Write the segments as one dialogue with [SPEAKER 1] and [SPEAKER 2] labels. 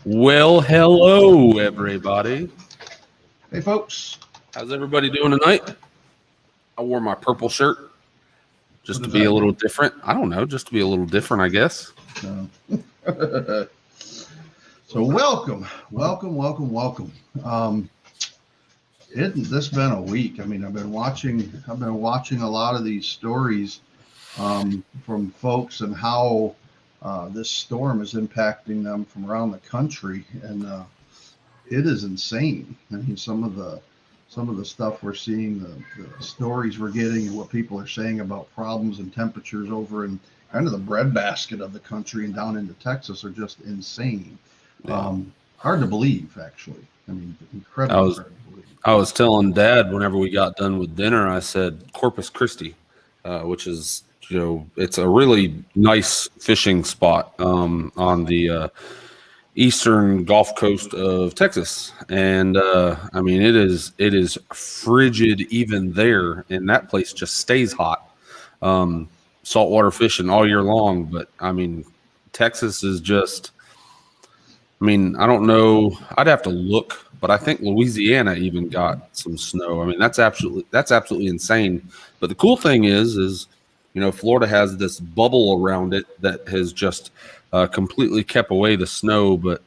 [SPEAKER 1] Well, hello, everybody.
[SPEAKER 2] Hey, folks.
[SPEAKER 1] How's everybody doing tonight? I wore my purple shirt just
[SPEAKER 2] What
[SPEAKER 1] to
[SPEAKER 2] does
[SPEAKER 1] be a
[SPEAKER 2] that
[SPEAKER 1] little
[SPEAKER 2] mean?
[SPEAKER 1] different. I don't know, just to be a little different, I guess.
[SPEAKER 2] So welcome. Isn't this been a week? I mean, I've been watching a lot of these stories from folks and how this storm is impacting them from around the country, and it is insane. I mean, some of the stuff we're seeing, the stories we're getting, and what people are saying about problems and temperatures over in kind of the breadbasket of the country and down into Texas are just insane.
[SPEAKER 1] Yeah.
[SPEAKER 2] Hard to believe, actually. I mean,
[SPEAKER 1] I
[SPEAKER 2] incredibly
[SPEAKER 1] was
[SPEAKER 2] hard to believe.
[SPEAKER 1] I was telling Dad whenever we got done with dinner, I said Corpus Christi, which is it's a really nice fishing spot on the eastern Gulf Coast of Texas, and I mean it is frigid even there, and that place just stays hot. Saltwater fishing all year long, but I mean Texas is just. I mean, I don't know. I'd have to look, but I think Louisiana even got some snow. I mean, that's absolutely insane. But the cool thing is Florida has this bubble around it that has just completely kept away the snow. But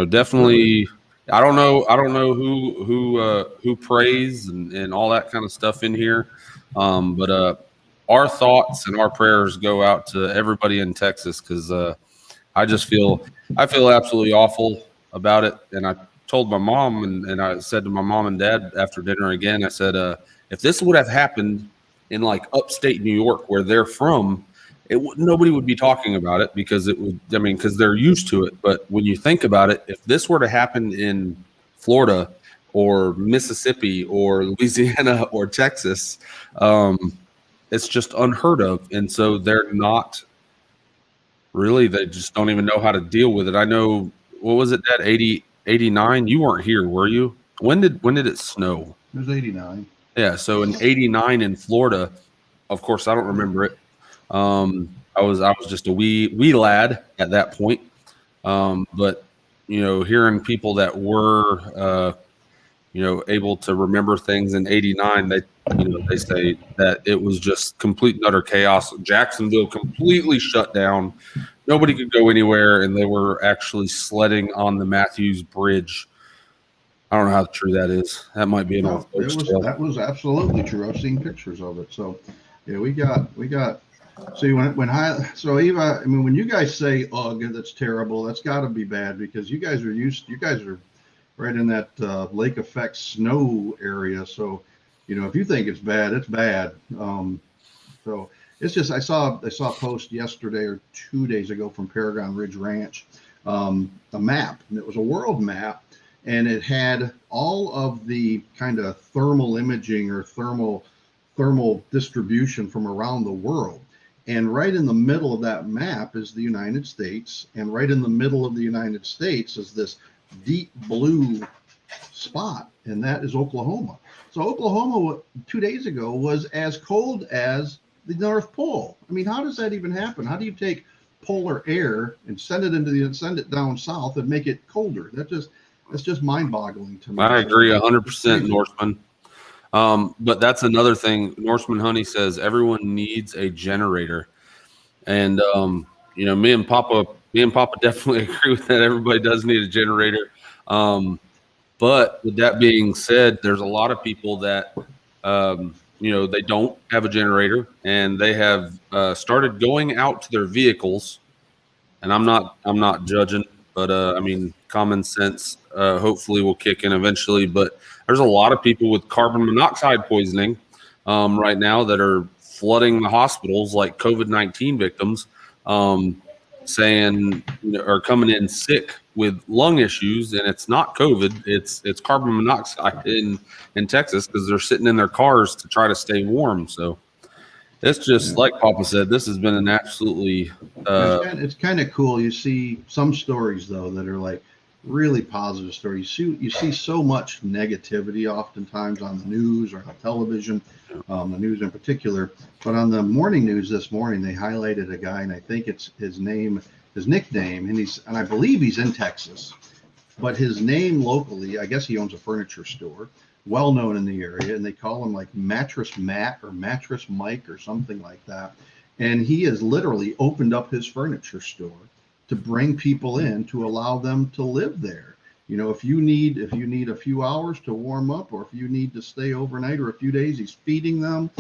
[SPEAKER 1] definitely, I don't know who prays and all that kind of stuff in here. But our thoughts and our prayers go out to everybody in Texas because I just I feel absolutely awful about it. And I told my mom and I said to my mom and dad after dinner again, I said, if this would have happened in like upstate New York where they're from, nobody would be talking about it because because they're used to it. But when you think about it, if this were to happen in Florida or Mississippi or Louisiana or Texas, um, it's just unheard of. And so they're not really, they just don't even know how to deal with it. I know, what was it, that 89? You weren't here, were you? When did it snow?
[SPEAKER 2] It was 89.
[SPEAKER 1] Yeah, so in 89 in Florida, of course, I don't remember it. I was just a wee lad at that point. But hearing people that were able to remember things in 89, they say that it was just complete and utter chaos. Jacksonville completely shut down. Nobody could go anywhere, and they were actually sledding on the Matthews Bridge. I don't know how true that is. That might be an old
[SPEAKER 2] No,
[SPEAKER 1] folks tale.
[SPEAKER 2] that was absolutely true. I've seen pictures of it. So, yeah, we got. See, so Eva, I mean, when you guys say ugh, that's terrible. That's got to be bad because you guys are right in that lake effect snow area. So, if you think it's bad, it's bad. So it's just I saw a post yesterday or 2 days ago from Paragon Ridge Ranch, a map, and it was a world map, and it had all of the kind of thermal imaging or thermal distribution from around the world. And right in the middle of that map is the United States, and right in the middle of the United States is this deep blue spot, and that is Oklahoma. So Oklahoma 2 days ago was as cold as the North Pole. I mean, how does that even happen? How do you take polar air and send it down south and make it colder? That's just mind-boggling to me.
[SPEAKER 1] I
[SPEAKER 2] So
[SPEAKER 1] agree
[SPEAKER 2] it's
[SPEAKER 1] 100%,
[SPEAKER 2] crazy.
[SPEAKER 1] Norseman. But that's another thing. Norseman Honey says everyone needs a generator, and me and Papa definitely agree with that. Everybody does need a generator. But with that being said, there's a lot of people that they don't have a generator, and they have started going out to their vehicles. And I'm not judging, but I mean, common sense hopefully will kick in eventually. But there's a lot of people with carbon monoxide poisoning right now that are flooding the hospitals like COVID-19 victims, saying are coming in sick with lung issues, and it's not COVID, it's carbon monoxide in Texas because they're sitting in their cars to try to stay warm. So it's just
[SPEAKER 2] Yeah.
[SPEAKER 1] like Papa said, this has been an absolutely
[SPEAKER 2] It's kind of cool. You see some stories though that are like really positive stories. You see so much negativity oftentimes on the news or on television, the news in particular. But on the morning news this morning, they highlighted a guy, and I think it's his name his nickname, and I believe he's in Texas, but his name locally, I guess he owns a furniture store, well known in the area, and they call him like Mattress Matt or Mattress Mike or something like that. And he has literally opened up his furniture store to bring people in to allow them to live there. You know, if you need a few hours to warm up, or if you need to stay overnight or a few days, he's feeding them,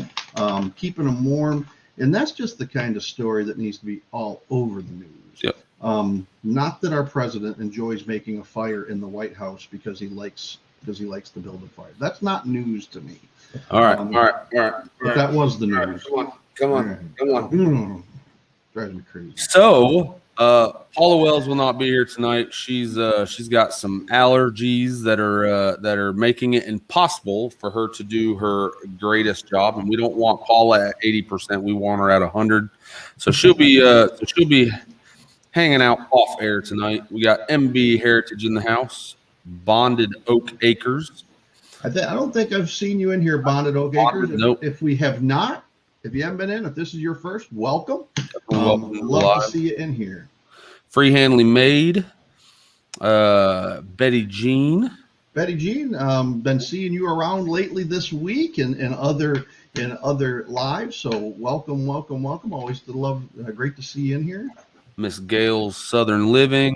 [SPEAKER 2] keeping them warm. And that's just the kind of story that needs to be all over the news.
[SPEAKER 1] Yep.
[SPEAKER 2] Not that our president enjoys making a fire in the White House because he likes to build a fire. That's not news to me.
[SPEAKER 1] All right.
[SPEAKER 2] But that was the news.
[SPEAKER 1] Come on.
[SPEAKER 2] Drives me crazy.
[SPEAKER 1] So, Paula Wells will not be here tonight. She's got some allergies that are making it impossible for her to do her greatest job, and we don't want Paula at 80%. We want her at 100. So she'll be hanging out off air tonight. We got MB Heritage in the house, Bonded Oak Acres.
[SPEAKER 2] I don't think I've seen you in here, Bonded Oak Acres.
[SPEAKER 1] Nope.
[SPEAKER 2] If we have not, if you haven't been in, if this is your first, welcome.
[SPEAKER 1] Welcome
[SPEAKER 2] love to see you in here.
[SPEAKER 1] Freehandly Made, Betty Jean.
[SPEAKER 2] Betty Jean, been seeing you around lately this week and other lives. So welcome. Always great to see you in here.
[SPEAKER 1] Miss Gail's Southern Living,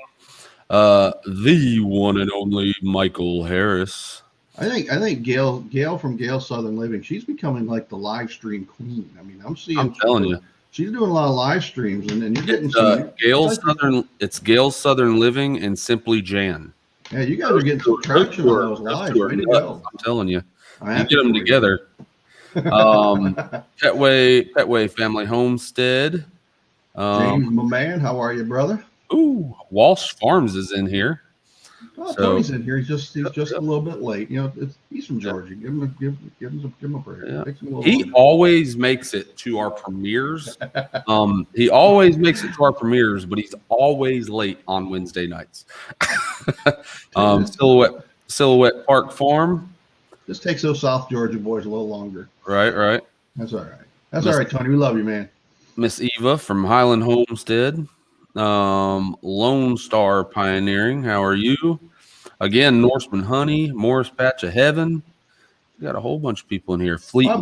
[SPEAKER 1] the one and only Michael Harris.
[SPEAKER 2] I think Gail from Gail's Southern Living, she's becoming like the live stream queen. I mean, I'm telling you, she's doing a lot of live streams, and you're getting some.
[SPEAKER 1] It's Gail's Southern Living and Simply Jan.
[SPEAKER 2] Yeah, you guys are getting some traction on those lives. Way to go.
[SPEAKER 1] I'm telling you, you get them together. Petway Family Homestead.
[SPEAKER 2] James, my man, how are you, brother?
[SPEAKER 1] Ooh, Walsh Farms is in here.
[SPEAKER 2] Oh, Tony's in here. He's just a little bit late. You know, he's from Georgia. Give him a break.
[SPEAKER 1] Yeah. He always makes it to our premieres. He always makes it to our premieres, but he's always late on Wednesday nights. Silhouette Park Farm.
[SPEAKER 2] This takes those South Georgia boys a little longer.
[SPEAKER 1] Right.
[SPEAKER 2] That's all right. All right, Tony. We love you, man.
[SPEAKER 1] Miss Eva from Highland Homestead. Lone Star Pioneering, how are you? Again, Norseman Honey, Morris Patch of Heaven. We got a whole bunch of people in here.
[SPEAKER 2] My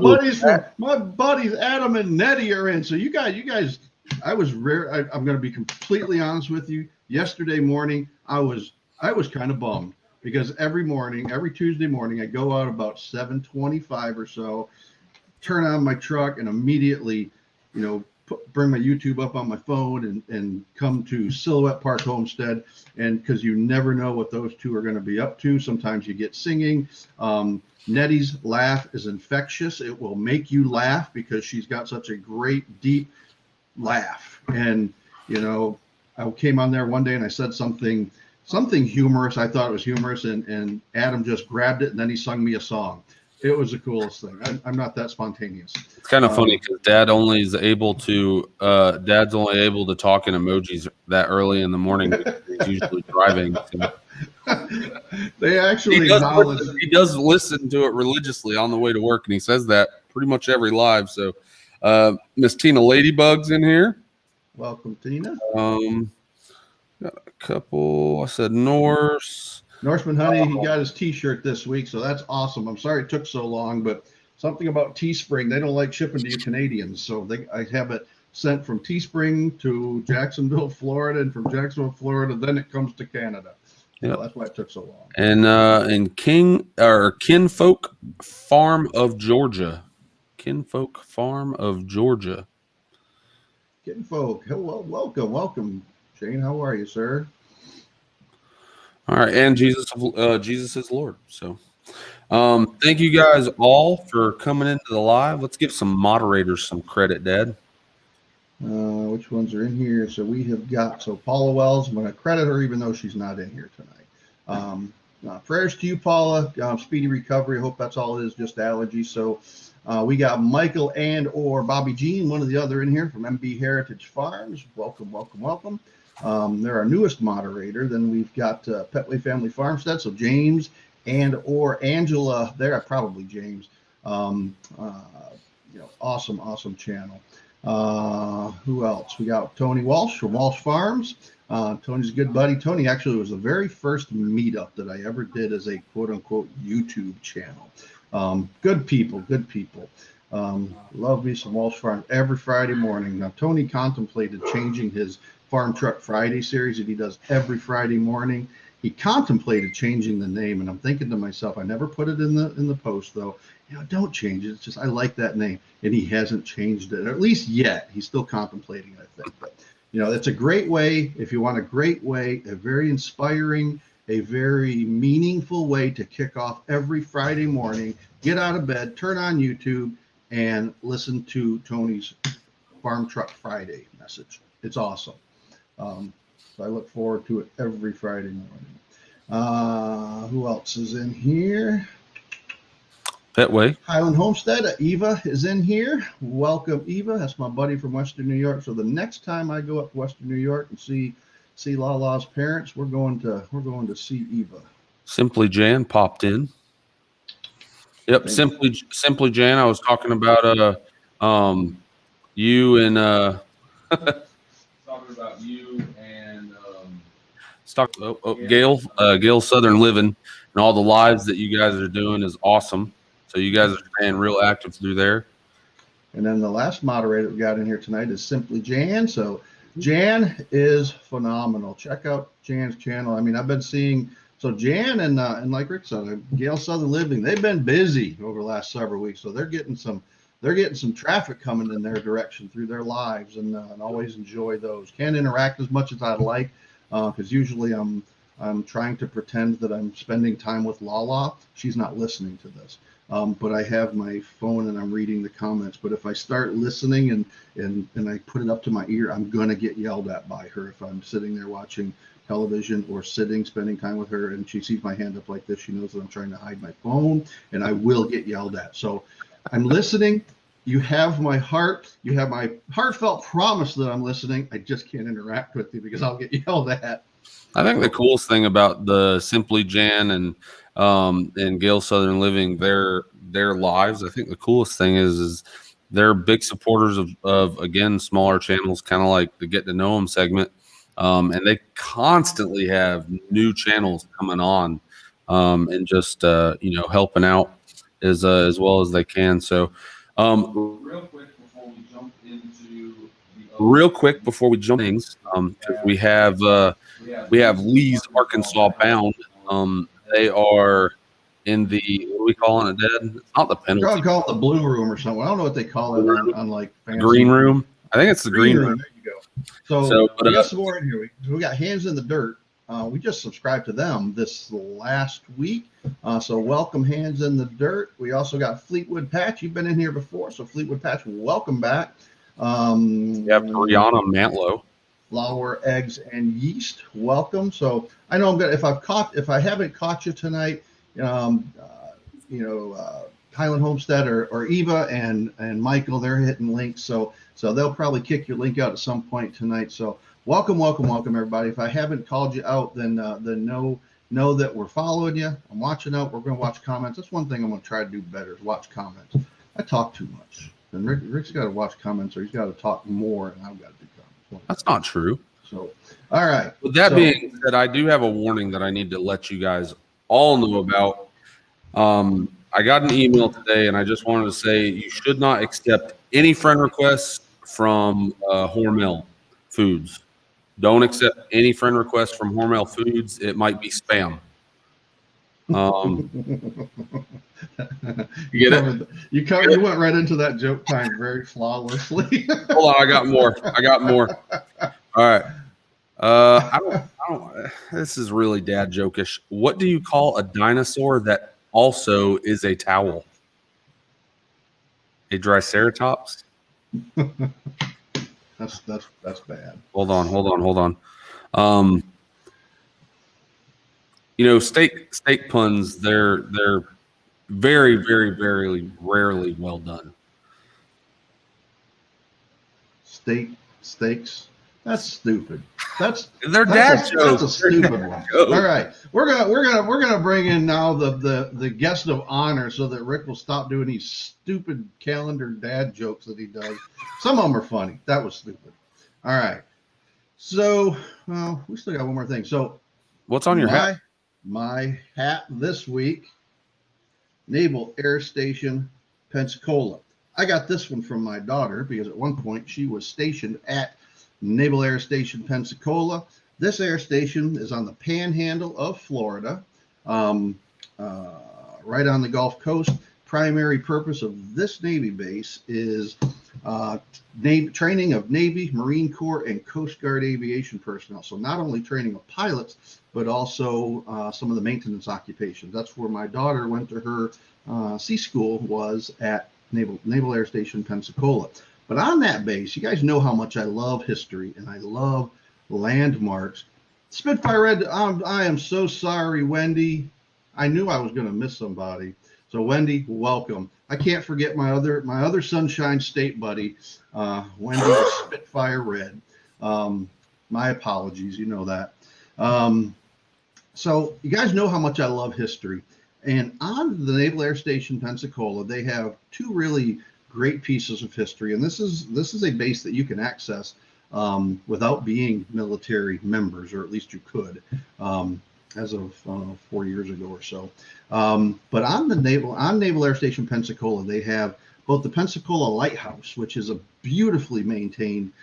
[SPEAKER 2] buddies Adam and Nettie are in. So you guys, I'm going to be completely honest with you. Yesterday morning, I was kind of bummed because every Tuesday morning, I go out about 7:25 or so, turn on my truck, and immediately, bring my YouTube up on my phone and come to Silhouette Park Homestead. And because you never know what those two are going to be up to. Sometimes you get singing. Nettie's laugh is infectious. It will make you laugh because she's got such a great, deep laugh. And, I came on there one day and I said something humorous. I thought it was humorous. And Adam just grabbed it and then he sung me a song. It was the coolest thing. I'm not that spontaneous.
[SPEAKER 1] It's kind of funny because Dad's only able to talk in emojis that early in the morning. He's usually driving. So.
[SPEAKER 2] They actually
[SPEAKER 1] he does listen to it religiously on the way to work, and he says that pretty much every live. So, Miss Tina Ladybug's in here.
[SPEAKER 2] Welcome, Tina.
[SPEAKER 1] Got a couple. I said Norseman
[SPEAKER 2] Honey, he got his T-shirt this week, so that's awesome. I'm sorry it took so long, but something about Teespring, they don't like shipping to you Canadians, so I have it sent from Teespring to Jacksonville, Florida, and from Jacksonville, Florida, then it comes to Canada.
[SPEAKER 1] Yeah,
[SPEAKER 2] so that's why it took so long.
[SPEAKER 1] And Kinfolk Farm of Georgia. Kinfolk Farm of Georgia.
[SPEAKER 2] Kinfolk, hello, welcome, Shane. How are you, sir?
[SPEAKER 1] All right, and Jesus is Lord. So, thank you guys all for coming into the live. Let's give some moderators some credit, Dad.
[SPEAKER 2] Which ones are in here? So we have got Paula Wells. I'm going to credit her even though she's not in here tonight. Prayers to you, Paula. Speedy recovery. I hope that's all it is, just allergies. So we got Michael and or Bobby Jean, one or the other in here from MB Heritage Farms. Welcome. They're our newest moderator. Then we've got Petway Family Farmstead. So James and or Angela there, probably James. Awesome channel. Who else? We got Tony Walsh from Walsh Farms. Tony's a good buddy. Tony actually was the very first meetup that I ever did as a quote unquote YouTube channel. Good people, good people. Love me some Walsh Farms every Friday morning. Now, Tony contemplated changing his Farm Truck Friday series that he does every Friday morning. He contemplated changing the name, and I'm thinking to myself, I never put it in the post though. Don't change it. It's just I like that name, and he hasn't changed it, or at least yet. He's still contemplating, I think. But it's a great way if you want a great way, a very inspiring, a very meaningful way to kick off every Friday morning. Get out of bed, turn on YouTube, and listen to Tony's Farm Truck Friday message. It's awesome. So I look forward to it every Friday morning. Who else is in here?
[SPEAKER 1] Petway.
[SPEAKER 2] Highland Homestead. Eva is in here. Welcome, Eva. That's my buddy from Western New York. So the next time I go up to Western New York and see Lala's parents, we're going to see Eva.
[SPEAKER 1] Simply Jan popped in. Yep, Simply Jan. I was talking about you and talking about you and Gail Southern Living, and all the lives that you guys are doing is awesome. So you guys are staying real active through there.
[SPEAKER 2] And then the last moderator we got in here tonight is Simply Jan. So Jan is phenomenal. Check out Jan's channel. I mean, I've been seeing Jan and like Rick said, Gail Southern Living, they've been busy over the last several weeks. So they're getting some traffic coming in their direction through their lives, and always enjoy those. Can't interact as much as I'd like, because usually I'm trying to pretend that I'm spending time with Lala. She's not listening to this. But I have my phone and I'm reading the comments. But if I start listening and I put it up to my ear, I'm going to get yelled at by her if I'm sitting there watching television or spending time with her, and she sees my hand up like this. She knows that I'm trying to hide my phone, and I will get yelled at. So I'm listening. You have my heart. You have my heartfelt promise that I'm listening. I just can't interact with you because I'll get yelled at.
[SPEAKER 1] I think the coolest thing about the Simply Jan and Gail Southern Living, their lives, I think the coolest thing is they're big supporters of again, smaller channels, kind of like the Get to Know Them segment. And they constantly have new channels coming on, and just helping out as well as they can. So real quick before we jump things, we have Lee's Arkansas Bound. They are in the, what are we calling it, Dad? It's not the penalty.
[SPEAKER 2] I'll call it the blue room or something. I don't know what they call it on like fancy.
[SPEAKER 1] Green room. I think it's the green room.
[SPEAKER 2] There you go. So we got some more in here. We got Hands in the Dirt. We just subscribed to them this last week. So welcome, Hands in the Dirt. We also got Fleetwood Patch. You've been in here before, so Fleetwood Patch, welcome back.
[SPEAKER 1] Brianna Mantlo.
[SPEAKER 2] Flour, Eggs, and Yeast, welcome. So I know if I haven't caught you tonight, Highland Homestead or Eva and Michael, they're hitting links. So they'll probably kick your link out at some point tonight. So welcome, everybody. If I haven't called you out, then know that we're following you. I'm watching out. We're going to watch comments. That's one thing I'm going to try to do better is watch comments. I talk too much. And Rick's got to watch comments, or he's got to talk more, and I've got to do comments.
[SPEAKER 1] That's not true.
[SPEAKER 2] So, all right.
[SPEAKER 1] With that being said, I do have a warning that I need to let you guys all know about. I got an email today, and I just wanted to say you should not accept any friend requests from Hormel Foods. Don't accept any friend requests from Hormel Foods. It might be spam. You get it?
[SPEAKER 2] You went right into that joke time very flawlessly.
[SPEAKER 1] Hold on, I got more. All right. I don't. This is really dad jokish. What do you call a dinosaur that also is a towel? A triceratops?
[SPEAKER 2] That's bad.
[SPEAKER 1] Hold on. Steak puns, they're very, very, very rarely well done.
[SPEAKER 2] Steaks. That's stupid. That's
[SPEAKER 1] They're dad
[SPEAKER 2] that's
[SPEAKER 1] jokes.
[SPEAKER 2] a stupid one. All right, we're gonna bring in now the guest of honor so that Rick will stop doing these stupid calendar dad jokes that he does. Some of them are funny. That was stupid. All right. So, well, we still got one more thing. So,
[SPEAKER 1] What's on your hat?
[SPEAKER 2] My hat this week, Naval Air Station, Pensacola. I got this one from my daughter because at one point she was stationed at Naval Air Station, Pensacola. This air station is on the panhandle of Florida, um, right on the Gulf Coast. Primary purpose of this Navy base is training of Navy, Marine Corps, and Coast Guard aviation personnel. So not only training of pilots, but also some of the maintenance occupations. That's where my daughter went to her sea school, was at Naval Air Station, Pensacola. But on that base, you guys know how much I love history and I love landmarks. Spitfire Red, I am so sorry, Wendy. I knew I was going to miss somebody. So Wendy, welcome. I can't forget my other Sunshine State buddy, Wendy Spitfire Red. My apologies, you know that. So you guys know how much I love history. And on the Naval Air Station Pensacola, they have two really great pieces of history. And this is a base that you can access without being military members, or at least you could. As of 4 years ago or so. But on Naval Air Station Pensacola, they have both the Pensacola Lighthouse, which is a beautifully maintained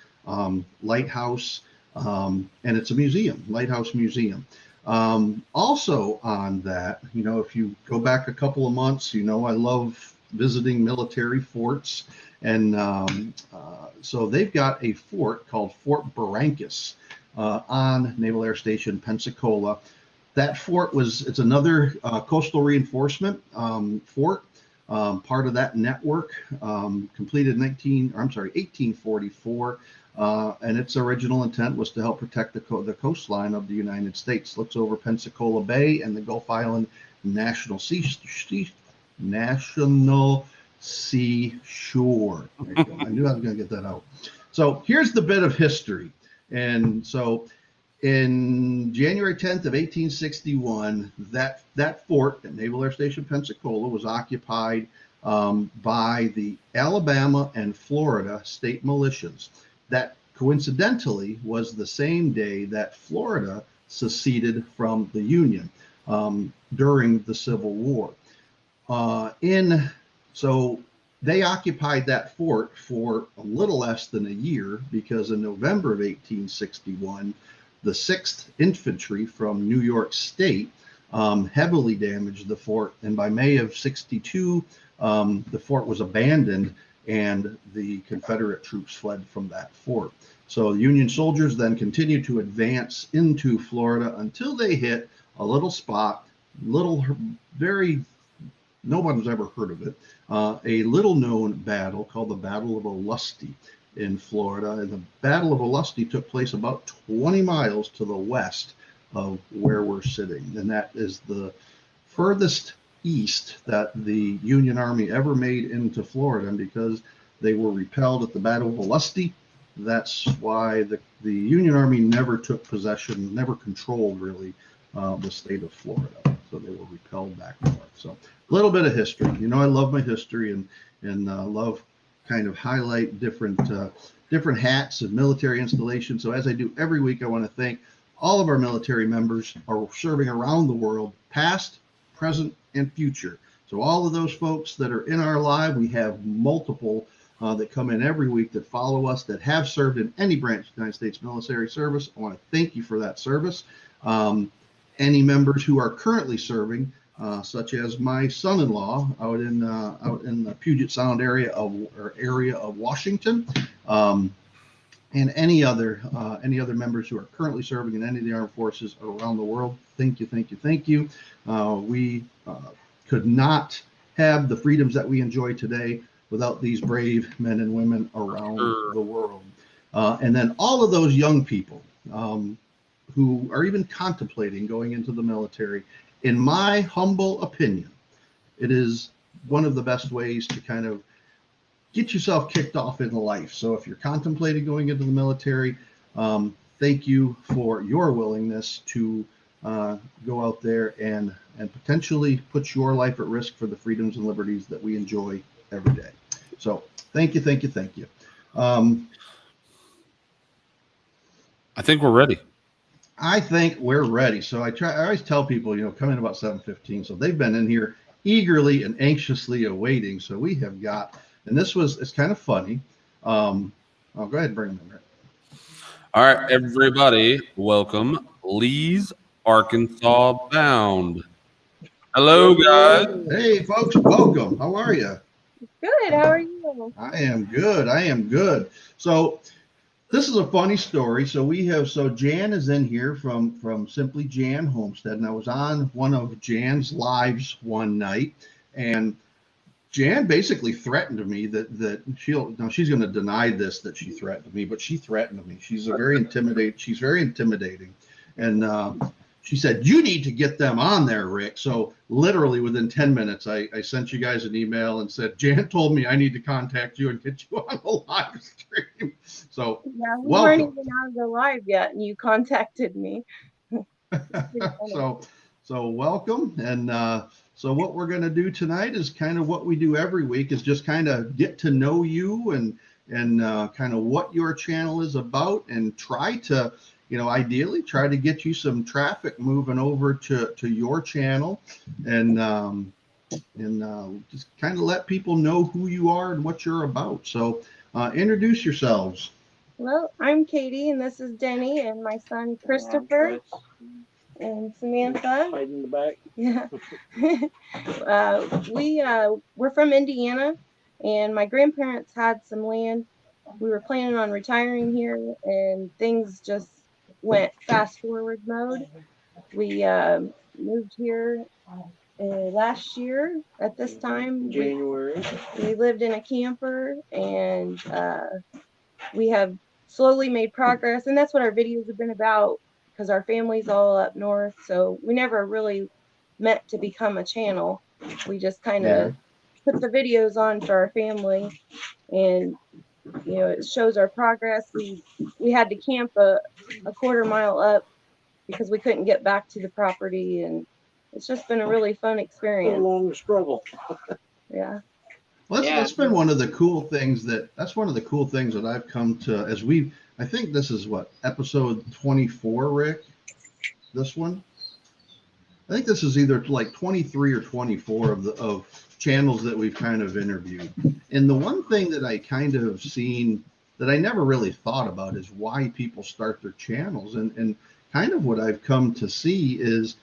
[SPEAKER 2] lighthouse, and it's a museum, lighthouse museum. Also on that, if you go back a couple of months, I love visiting military forts. And so they've got a fort called Fort Barrancas on Naval Air Station Pensacola. That fort it's another coastal reinforcement fort, part of that network, completed 1844, and its original intent was to help protect the coastline of the United States. Looks over Pensacola Bay and the Gulf Island National Seashore. There you go. I knew I was going to get that out. So here's the bit of history, and so. In January 10th of 1861, that fort at Naval Air Station Pensacola was occupied by the Alabama and Florida state militias. That coincidentally was the same day that Florida seceded from the Union during the Civil War. So they occupied that fort for a little less than a year, because in November of 1861, the 6th Infantry from New York State heavily damaged the fort, and by May of 62, the fort was abandoned and the Confederate troops fled from that fort. So the Union soldiers then continued to advance into Florida until they hit a little spot, no one's ever heard of it, a little known battle called the Battle of Olustee in Florida. And the Battle of Olustee took place about 20 miles to the west of where we're sitting. And that is the furthest east that the Union Army ever made into Florida. And because they were repelled at the Battle of Olustee, that's why the Union Army never took possession, never controlled really the state of Florida. So they were repelled back north. So a little bit of history. I love my history and love kind of highlight different hats and military installations. So as I do every week, I want to thank all of our military members who are serving around the world, past, present, and future. So all of those folks that are in our live, we have multiple that come in every week that follow us, that have served in any branch of the United States military service. I want to thank you for that service. Any members who are currently serving, such as my son-in-law out in the Puget Sound area of Washington, and any other members who are currently serving in any of the armed forces around the world. Thank you. We could not have the freedoms that we enjoy today without these brave men and women around the world. And then all of those young people who are even contemplating going into the military. In my humble opinion, it is one of the best ways to kind of get yourself kicked off in life. So if you're contemplating going into the military, Thank you for your willingness to go out there and potentially put your life at risk for the freedoms and liberties that we enjoy every day. So thank you, thank you, thank you.
[SPEAKER 1] I think we're ready.
[SPEAKER 2] I think we're ready. So I always tell people, come in about 7:15. So they've been in here eagerly and anxiously awaiting. So we have got, and it's kind of funny. Go ahead and bring them in.
[SPEAKER 1] All right, everybody, welcome Lee's Arkansas Bound. Hello, guys.
[SPEAKER 2] Hey, folks, welcome. How are you?
[SPEAKER 3] Good. How are you?
[SPEAKER 2] I am good. I am good. So this is a funny story. So Jan is in here from Simply Jan Homestead, and I was on one of Jan's lives one night, and Jan basically threatened me that she's going to deny this, that she threatened me, but she threatened me. She's very intimidating, and she said, "You need to get them on there, Rick." So literally within 10 minutes, I sent you guys an email and said, "Jan told me I need to contact you and get you on the live stream." So
[SPEAKER 3] yeah, we
[SPEAKER 2] welcome.
[SPEAKER 3] weren't even on the live yet, and you contacted me.
[SPEAKER 2] So welcome, and so what we're going to do tonight is kind of what we do every week, is just kind of get to know you and kind of what your channel is about, and try to, ideally try to get you some traffic moving over to your channel, and just kind of let people know who you are and what you're about. So introduce yourselves.
[SPEAKER 3] Well, I'm Katie, and this is Denny, and my son Christopher, and Samantha.
[SPEAKER 4] Hiding in the back.
[SPEAKER 3] Yeah. We're from Indiana, and my grandparents had some land. We were planning on retiring here, and things just went fast forward mode. We moved here last year at this time.
[SPEAKER 4] January.
[SPEAKER 3] We lived in a camper, and we have slowly made progress, and that's what our videos have been about, because our family's all up north, so we never really meant to become a channel. We just kind of put the videos on for our family, and it shows our progress. We had to camp a quarter mile up because we couldn't get back to the property, and it's just been a really fun experience.
[SPEAKER 4] A long struggle.
[SPEAKER 3] Yeah.
[SPEAKER 2] Well, that's been one of the cool things that I've come to, I think this is what, episode 24, Rick? This one? I think this is either like 23 or 24 of channels that we've kind of interviewed. And the one thing that I kind of seen that I never really thought about is why people start their channels. And kind of what I've come to see is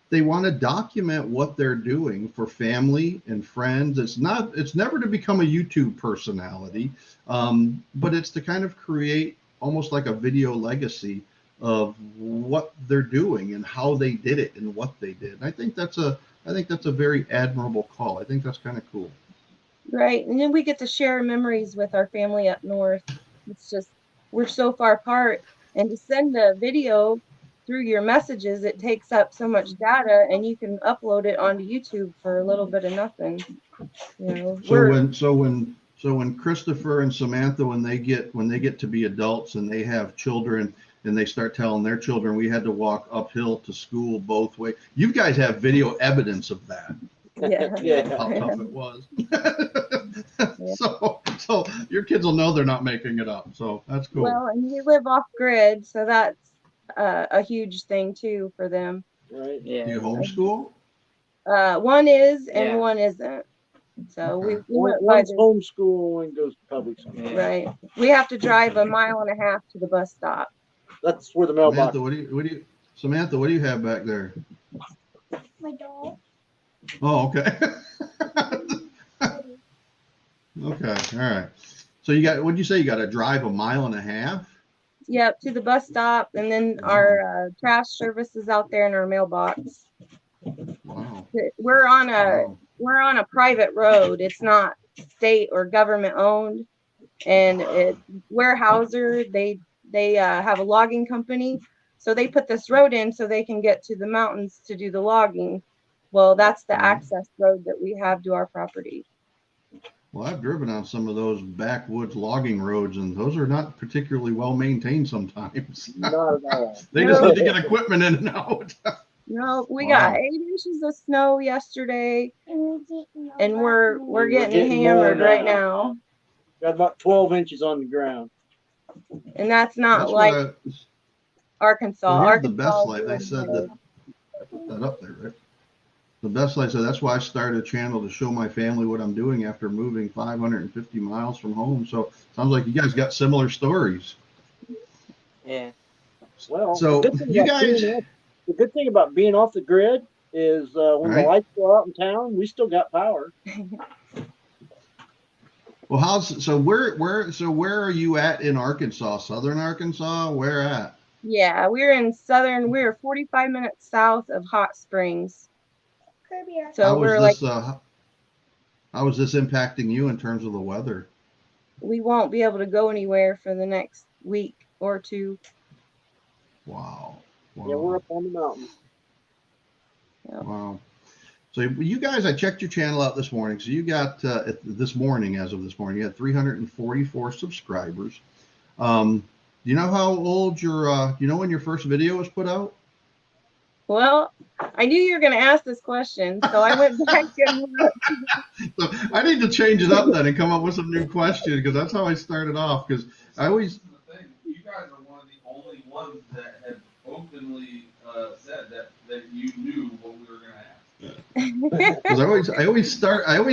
[SPEAKER 2] they want to document what they're doing for family and friends. It's never to become a YouTube personality, but it's to kind of create almost like a video legacy of what they're doing and how they did it and what they did. And I think that's a very admirable call. I think that's kind of cool.
[SPEAKER 3] Right. And then we get to share memories with our family up north. It's just, we're so far apart, and to send a video through your messages, it takes up so much data, and you can upload it onto YouTube for a little bit of nothing.
[SPEAKER 2] So when Christopher and Samantha, when they get to be adults and they have children and they start telling their children, we had to walk uphill to school both ways. You guys have video evidence of that.
[SPEAKER 3] Yeah.
[SPEAKER 2] How tough it was. So your kids will know they're not making it up. So that's cool.
[SPEAKER 3] Well, and we live off grid, so that's a huge thing too for them.
[SPEAKER 4] Right. Yeah.
[SPEAKER 2] Do you homeschool?
[SPEAKER 3] One is and one isn't. So we went by
[SPEAKER 4] one's homeschool, one goes to public school.
[SPEAKER 3] Right. We have to drive 1.5 miles to the bus stop.
[SPEAKER 4] That's where the mailbox.
[SPEAKER 2] Samantha, what do you have back there?
[SPEAKER 5] My dog.
[SPEAKER 2] Oh, okay. Okay, all right. So what'd you say? You got to drive 1.5 miles?
[SPEAKER 3] Yep, to the bus stop, and then our trash service is out there in our mailbox.
[SPEAKER 2] Wow.
[SPEAKER 3] We're on a private road. It's not state or government owned, and Weyerhaeuser, they have a logging company, so they put this road in so they can get to the mountains to do the logging. Well, that's the access road that we have to our property.
[SPEAKER 2] Well, I've driven on some of those backwoods logging roads, and those are not particularly well maintained sometimes.
[SPEAKER 4] Not at all.
[SPEAKER 2] They just need to get equipment in and out.
[SPEAKER 3] No, we
[SPEAKER 2] Wow.
[SPEAKER 3] got 8 inches of snow yesterday, and we're
[SPEAKER 4] We're
[SPEAKER 3] getting
[SPEAKER 4] getting more
[SPEAKER 3] hammered right
[SPEAKER 4] now.
[SPEAKER 3] now.
[SPEAKER 4] Got about 12 inches on the ground.
[SPEAKER 3] And that's not
[SPEAKER 2] That's
[SPEAKER 3] like
[SPEAKER 2] what
[SPEAKER 3] Arkansas.
[SPEAKER 2] well, here's the
[SPEAKER 3] Arkansas
[SPEAKER 2] best
[SPEAKER 3] is
[SPEAKER 2] light. They
[SPEAKER 3] really
[SPEAKER 2] said
[SPEAKER 3] good.
[SPEAKER 2] that put that up there, right? The best light. So that's why I started a channel to show my family what I'm doing after moving 550 miles from home. So sounds like you guys got similar stories.
[SPEAKER 4] Yeah. Well,
[SPEAKER 2] So
[SPEAKER 4] the good thing
[SPEAKER 2] you
[SPEAKER 4] about
[SPEAKER 2] guys,
[SPEAKER 4] the good thing about being off the grid is when the
[SPEAKER 2] Right.
[SPEAKER 4] lights go out in town, we still got power.
[SPEAKER 2] well, where are you at in Arkansas? Southern Arkansas? Where at?
[SPEAKER 3] Yeah, we're 45 minutes south of Hot Springs. So
[SPEAKER 2] How
[SPEAKER 3] we're
[SPEAKER 2] is
[SPEAKER 3] like,
[SPEAKER 2] this? How is this impacting you in terms of the weather?
[SPEAKER 3] we won't be able to go anywhere for the next week or two.
[SPEAKER 2] Wow.
[SPEAKER 4] Yeah, we're up on the mountain.
[SPEAKER 2] Wow. So you guys, I checked your channel out this morning. So you got this morning, as of this morning, you had 344 subscribers. Do you know how old do you know when your first video was put out?
[SPEAKER 3] Well, I knew you were going to ask this question, so I went back and looked.
[SPEAKER 2] So I need to change it up then and come up with some new questions, because that's how I started off. Because I always,
[SPEAKER 1] You guys are one of the only ones that have openly said that you knew what we were going to ask.
[SPEAKER 2] because I always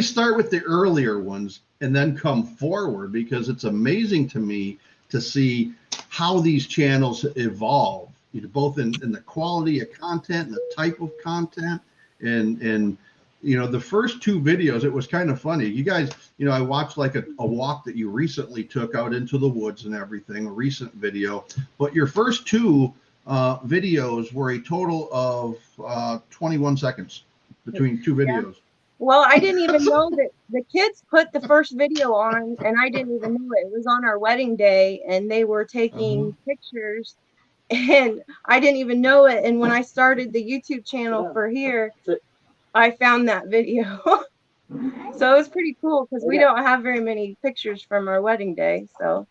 [SPEAKER 2] start with the earlier ones and then come forward, because it's amazing to me to see how these channels evolve, both in the quality of content and the type of content. And the first two videos, it was kind of funny. You guys, I watched like a walk that you recently took out into the woods and everything, a recent video, but your first two videos were a total of 21 seconds between two videos.
[SPEAKER 3] Well, I didn't even know that the kids put the first video on, and I didn't even know it. It was on our wedding day, and they were taking pictures, and I didn't even know it. And when I started the YouTube channel for here, I found that video. So it was pretty cool, because we don't have very many pictures from our wedding day. So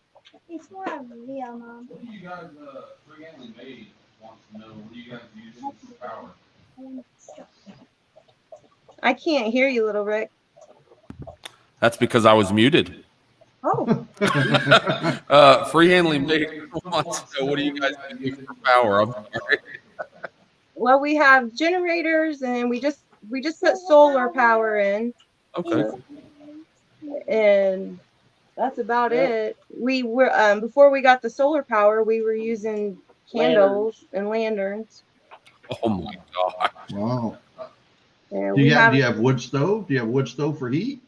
[SPEAKER 5] It's more of a video, Mom.
[SPEAKER 1] What do you guys, Freehandly Made wants to know, what do you guys use for power?
[SPEAKER 3] I can't hear you, little Rick.
[SPEAKER 1] That's because I was muted.
[SPEAKER 3] Oh,
[SPEAKER 1] Freehandly Made wants to know, what do you guys use for power? I'm sorry.
[SPEAKER 3] well, we have generators, and we just put solar power in.
[SPEAKER 1] Okay.
[SPEAKER 3] And that's about it. We were before we got the solar power, we were using candles and lanterns.
[SPEAKER 1] Oh my God.
[SPEAKER 2] Wow.
[SPEAKER 3] And
[SPEAKER 2] Do you
[SPEAKER 3] have
[SPEAKER 2] have wood stove? Do you have wood stove for heat?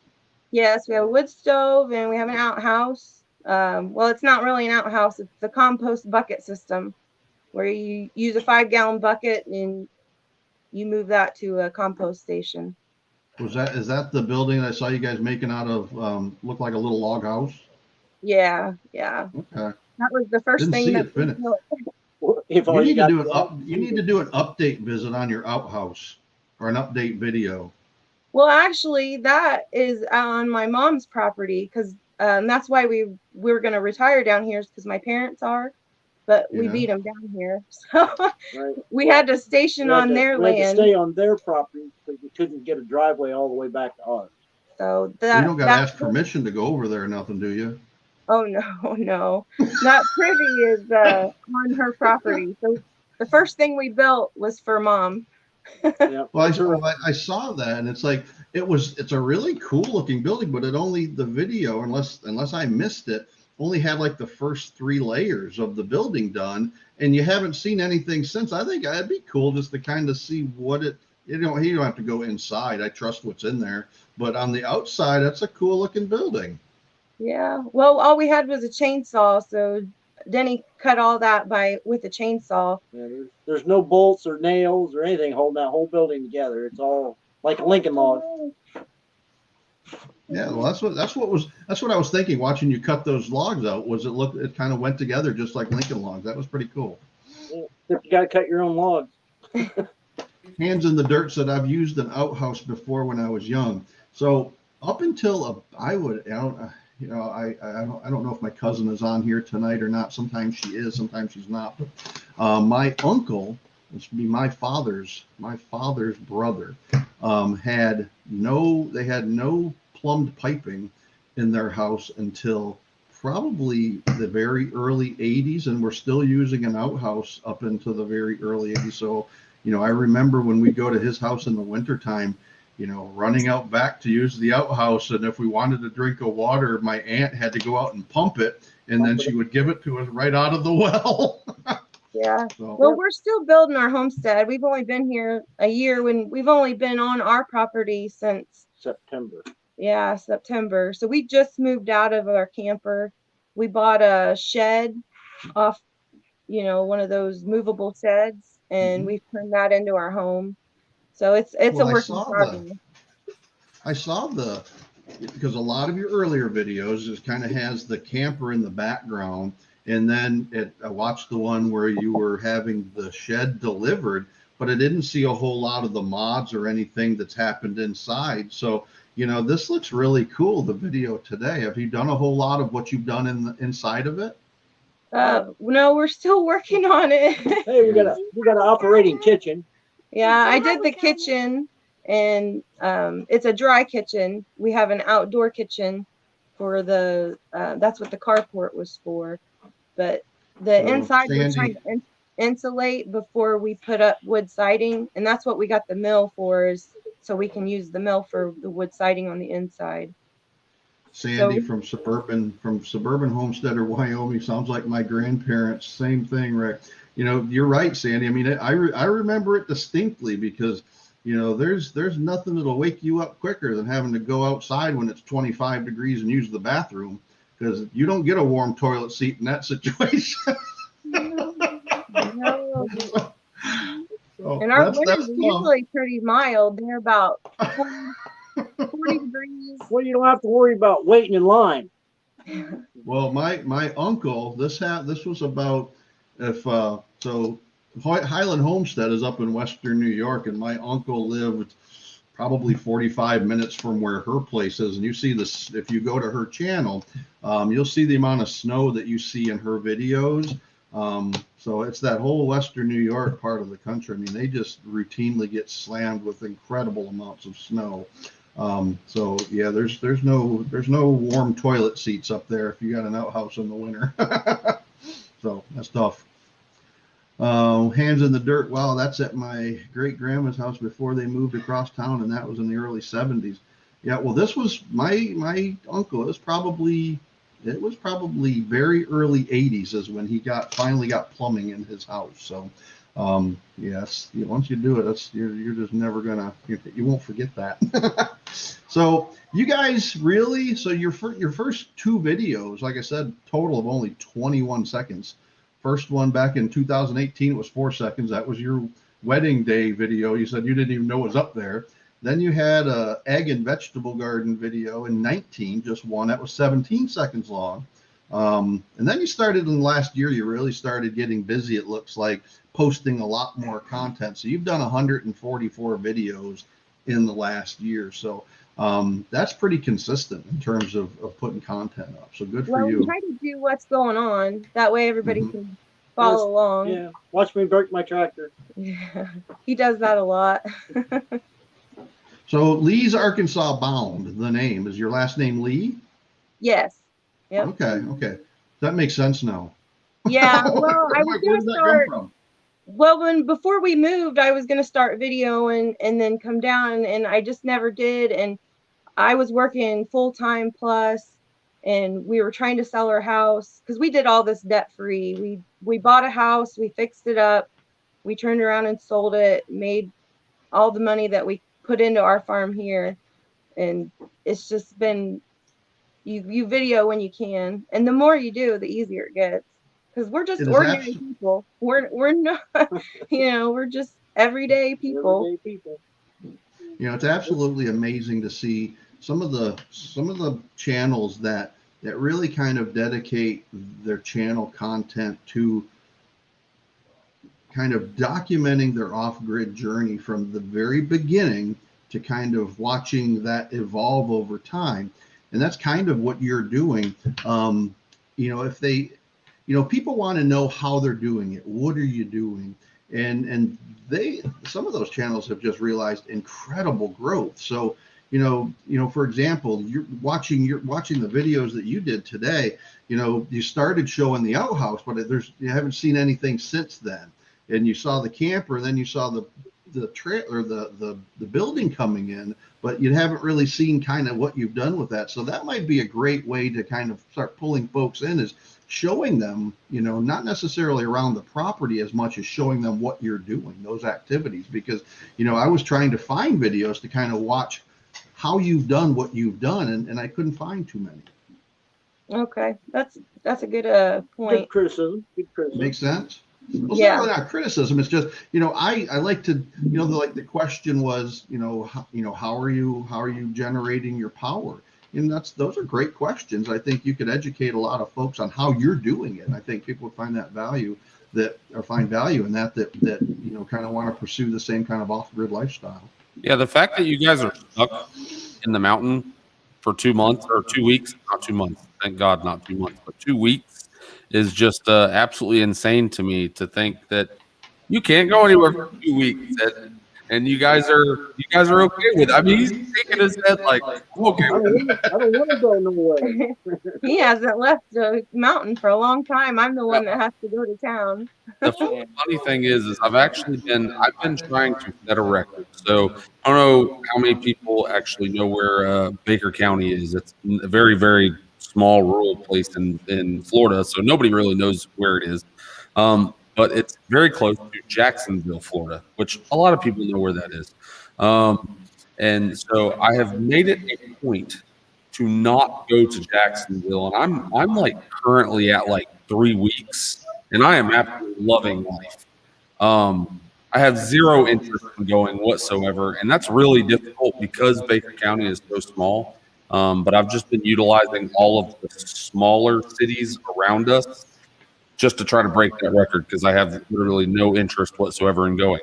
[SPEAKER 3] yes, we have a wood stove, and we have an outhouse. Well, it's not really an outhouse; it's the compost bucket system, where you use a 5-gallon bucket and you move that to a compost station.
[SPEAKER 2] Is that the building I saw you guys making out of? Looked like a little log house.
[SPEAKER 3] Yeah.
[SPEAKER 2] Okay.
[SPEAKER 3] That was the first
[SPEAKER 2] Didn't
[SPEAKER 3] thing
[SPEAKER 2] see
[SPEAKER 3] that
[SPEAKER 2] it finished.
[SPEAKER 4] If
[SPEAKER 2] You
[SPEAKER 4] all
[SPEAKER 2] need to
[SPEAKER 4] got
[SPEAKER 2] do you need to do an update visit on your outhouse, or an update video.
[SPEAKER 3] Well, actually, that is on my mom's property, because that's why we were going to retire down here, because my parents are, but we beat them down here. So we had to station on their
[SPEAKER 4] we had to
[SPEAKER 3] land.
[SPEAKER 4] stay on their property because we couldn't get a driveway all the way back to ours.
[SPEAKER 3] So
[SPEAKER 2] You don't got to ask permission to go over there or nothing, do you?
[SPEAKER 3] Oh, no. That privy is on her property. So the first thing we built was for Mom.
[SPEAKER 4] Yeah.
[SPEAKER 2] Well, I saw that, and it's like it's a really cool looking building, but the video, unless I missed it, only had like the first 3 layers of the building done, and you haven't seen anything since. I think that'd be cool just to kind of see what you don't have to go inside. I trust what's in there, but on the outside, that's a cool looking building.
[SPEAKER 3] Yeah. Well, all we had was a chainsaw, so Denny cut all that with a chainsaw.
[SPEAKER 4] Yeah, there's no bolts or nails or anything holding that whole building together. It's all like a Lincoln log.
[SPEAKER 2] Yeah, well, that's what I was thinking watching you cut those logs out. It kind of went together just like Lincoln logs. That was pretty cool.
[SPEAKER 4] Yeah, you got to cut your own logs.
[SPEAKER 2] Hands in the dirt said I've used an outhouse before when I was young. So up until I don't, you know, I don't know if my cousin is on here tonight or not. Sometimes she is, sometimes she's not. But my uncle, this would be my father's brother, they had no plumbed piping in their house until probably the very early 80s, and we're still using an outhouse up into the very early 80s. So, you know, I remember when we go to his house in the wintertime, you know, running out back to use the outhouse. And if we wanted a drink of water, my aunt had to go out and pump it, and then she would give it to us right out of the well.
[SPEAKER 3] Yeah.
[SPEAKER 2] So,
[SPEAKER 3] Well, we're still building our homestead. We've only been here a year when we've only been on our property since
[SPEAKER 4] September.
[SPEAKER 3] yeah, September. So we just moved out of our camper. We bought a shed off, you know, one of those movable sheds, and we've turned that into our home. So it's a
[SPEAKER 2] well,
[SPEAKER 3] work in progress.
[SPEAKER 2] I saw the, because a lot of your earlier videos just kind of has the camper in the background. And then I watched the one where you were having the shed delivered, but I didn't see a whole lot of the mods or anything that's happened inside. So, you know, this looks really cool, the video today. Have you done a whole lot of what you've done inside of it?
[SPEAKER 3] No, we're still working on it.
[SPEAKER 4] Hey, we got an operating kitchen.
[SPEAKER 3] Yeah, I did the kitchen, and it's a dry kitchen. We have an outdoor kitchen for the that's what the carport was for. But the
[SPEAKER 2] So,
[SPEAKER 3] inside we're trying
[SPEAKER 2] Sandy,
[SPEAKER 3] to insulate before we put up wood siding, and that's what we got the mill for, is so we can use the mill for the wood siding on the inside.
[SPEAKER 2] Sandy
[SPEAKER 3] So
[SPEAKER 2] from suburban homesteader, Wyoming, sounds like my grandparents. Same thing, Rick. You know, you're right, Sandy. I mean, I remember it distinctly because, you know, there's nothing that'll wake you up quicker than having to go outside when it's 25 degrees and use the bathroom, because you don't get a warm toilet seat in that situation.
[SPEAKER 3] no.
[SPEAKER 2] So
[SPEAKER 3] And our winters
[SPEAKER 2] that's
[SPEAKER 3] are
[SPEAKER 2] tough.
[SPEAKER 3] usually pretty mild. They're about 40 degrees.
[SPEAKER 4] Well, you don't have to worry about waiting in line.
[SPEAKER 2] Well, my uncle, this was about, if so Highland Homestead is up in Western New York, and my uncle lived probably 45 minutes from where her place is. And you see this, if you go to her channel, you'll see the amount of snow that you see in her videos. So it's that whole Western New York part of the country. I mean, they just routinely get slammed with incredible amounts of snow. So yeah, there's no warm toilet seats up there if you got an outhouse in the winter. So that's tough. Hands in the dirt. Wow, that's at my great grandma's house before they moved across town, and that was in the early 70s. Yeah, well, this was my uncle. It was probably very early 80s is when he finally got plumbing in his house. So yes, once you do it, you're just never gonna, you won't forget that. So you guys really, so your first two videos, like I said, total of only 21 seconds. First one back in 2018, it was 4 seconds. That was your wedding day video. You said you didn't even know it was up there. Then you had a egg and vegetable garden video in 19, just one. That was 17 seconds long. And then you started in the last year, you really started getting busy, it looks like, posting a lot more content. So you've done 144 videos in the last year. So that's pretty consistent in terms of putting content up. So good for
[SPEAKER 3] Well,
[SPEAKER 2] you.
[SPEAKER 3] we try to do what's going on. That way everybody can follow along.
[SPEAKER 4] Yeah, watch me break my tractor.
[SPEAKER 3] Yeah. He does that a lot.
[SPEAKER 2] So Lee's Arkansas Bound, the name. Is your last name Lee?
[SPEAKER 3] Yes. Yep.
[SPEAKER 2] Okay. That makes sense now.
[SPEAKER 3] Yeah. Well, I
[SPEAKER 2] I'm
[SPEAKER 3] was
[SPEAKER 2] like, where
[SPEAKER 3] gonna
[SPEAKER 2] did that come
[SPEAKER 3] start.
[SPEAKER 2] from?
[SPEAKER 3] Well, before we moved, I was gonna start video and then come down, and I just never did. And I was working full time plus, and we were trying to sell our house because we did all this debt free. We bought a house, we fixed it up, we turned around and sold it, made all the money that we put into our farm here, and it's just been you video when you can, and the more you do, the easier it gets, because we're just
[SPEAKER 2] It is
[SPEAKER 3] ordinary people. We're not, we're just everyday people.
[SPEAKER 4] Everyday people.
[SPEAKER 2] it's absolutely amazing to see some of the channels that really kind of dedicate their channel content to kind of documenting their off-grid journey from the very beginning to kind of watching that evolve over time. And that's kind of what you're doing. If they, people want to know how they're doing it. What are you doing? And some of those channels have just realized incredible growth. So, for example, you're watching the videos that you did today. You started showing the outhouse, but you haven't seen anything since then. And you saw the camper, and then you saw the trailer, the building coming in, but you haven't really seen kind of what you've done with that. So that might be a great way to kind of start pulling folks in, is showing them, not necessarily around the property as much as showing them what you're doing, those activities. Because, I was trying to find videos to kind of watch how you've done what you've done, and I couldn't find too many.
[SPEAKER 3] Okay, that's a good
[SPEAKER 4] Good
[SPEAKER 3] point.
[SPEAKER 4] criticism. Good criticism.
[SPEAKER 2] Makes sense. Well, it's
[SPEAKER 3] Yeah.
[SPEAKER 2] not really not criticism. It's just, I like to, the question was, how are you generating your power? And those are great questions. I think you could educate a lot of folks on how you're doing it. And I think people would find value in that kind of want to pursue the same kind of off-grid lifestyle.
[SPEAKER 1] Yeah, the fact that you guys are stuck in the mountain for 2 months or 2 weeks, not 2 months, thank God, not 2 months, but 2 weeks is just absolutely insane to me, to think that you can't go anywhere for 2 weeks, and you guys are okay with it. I mean, he's shaking his head like, I'm okay
[SPEAKER 4] I
[SPEAKER 1] with it.
[SPEAKER 4] don't want to go nowhere.
[SPEAKER 3] He hasn't left the mountain for a long time. I'm the one that has to go to town.
[SPEAKER 1] The funny thing is I've been trying to set a record. So I don't know how many people actually know where Baker County is. It's a very, very small rural place in Florida, so nobody really knows where it is. But it's very close to Jacksonville, Florida, which a lot of people know where that is. And so I have made it a point to not go to Jacksonville, and I'm like currently at like 3 weeks, and I am absolutely loving life. I have zero interest in going whatsoever, and that's really difficult because Baker County is so small. But I've just been utilizing all of the smaller cities around us just to try to break that record, because I have literally no interest whatsoever in going.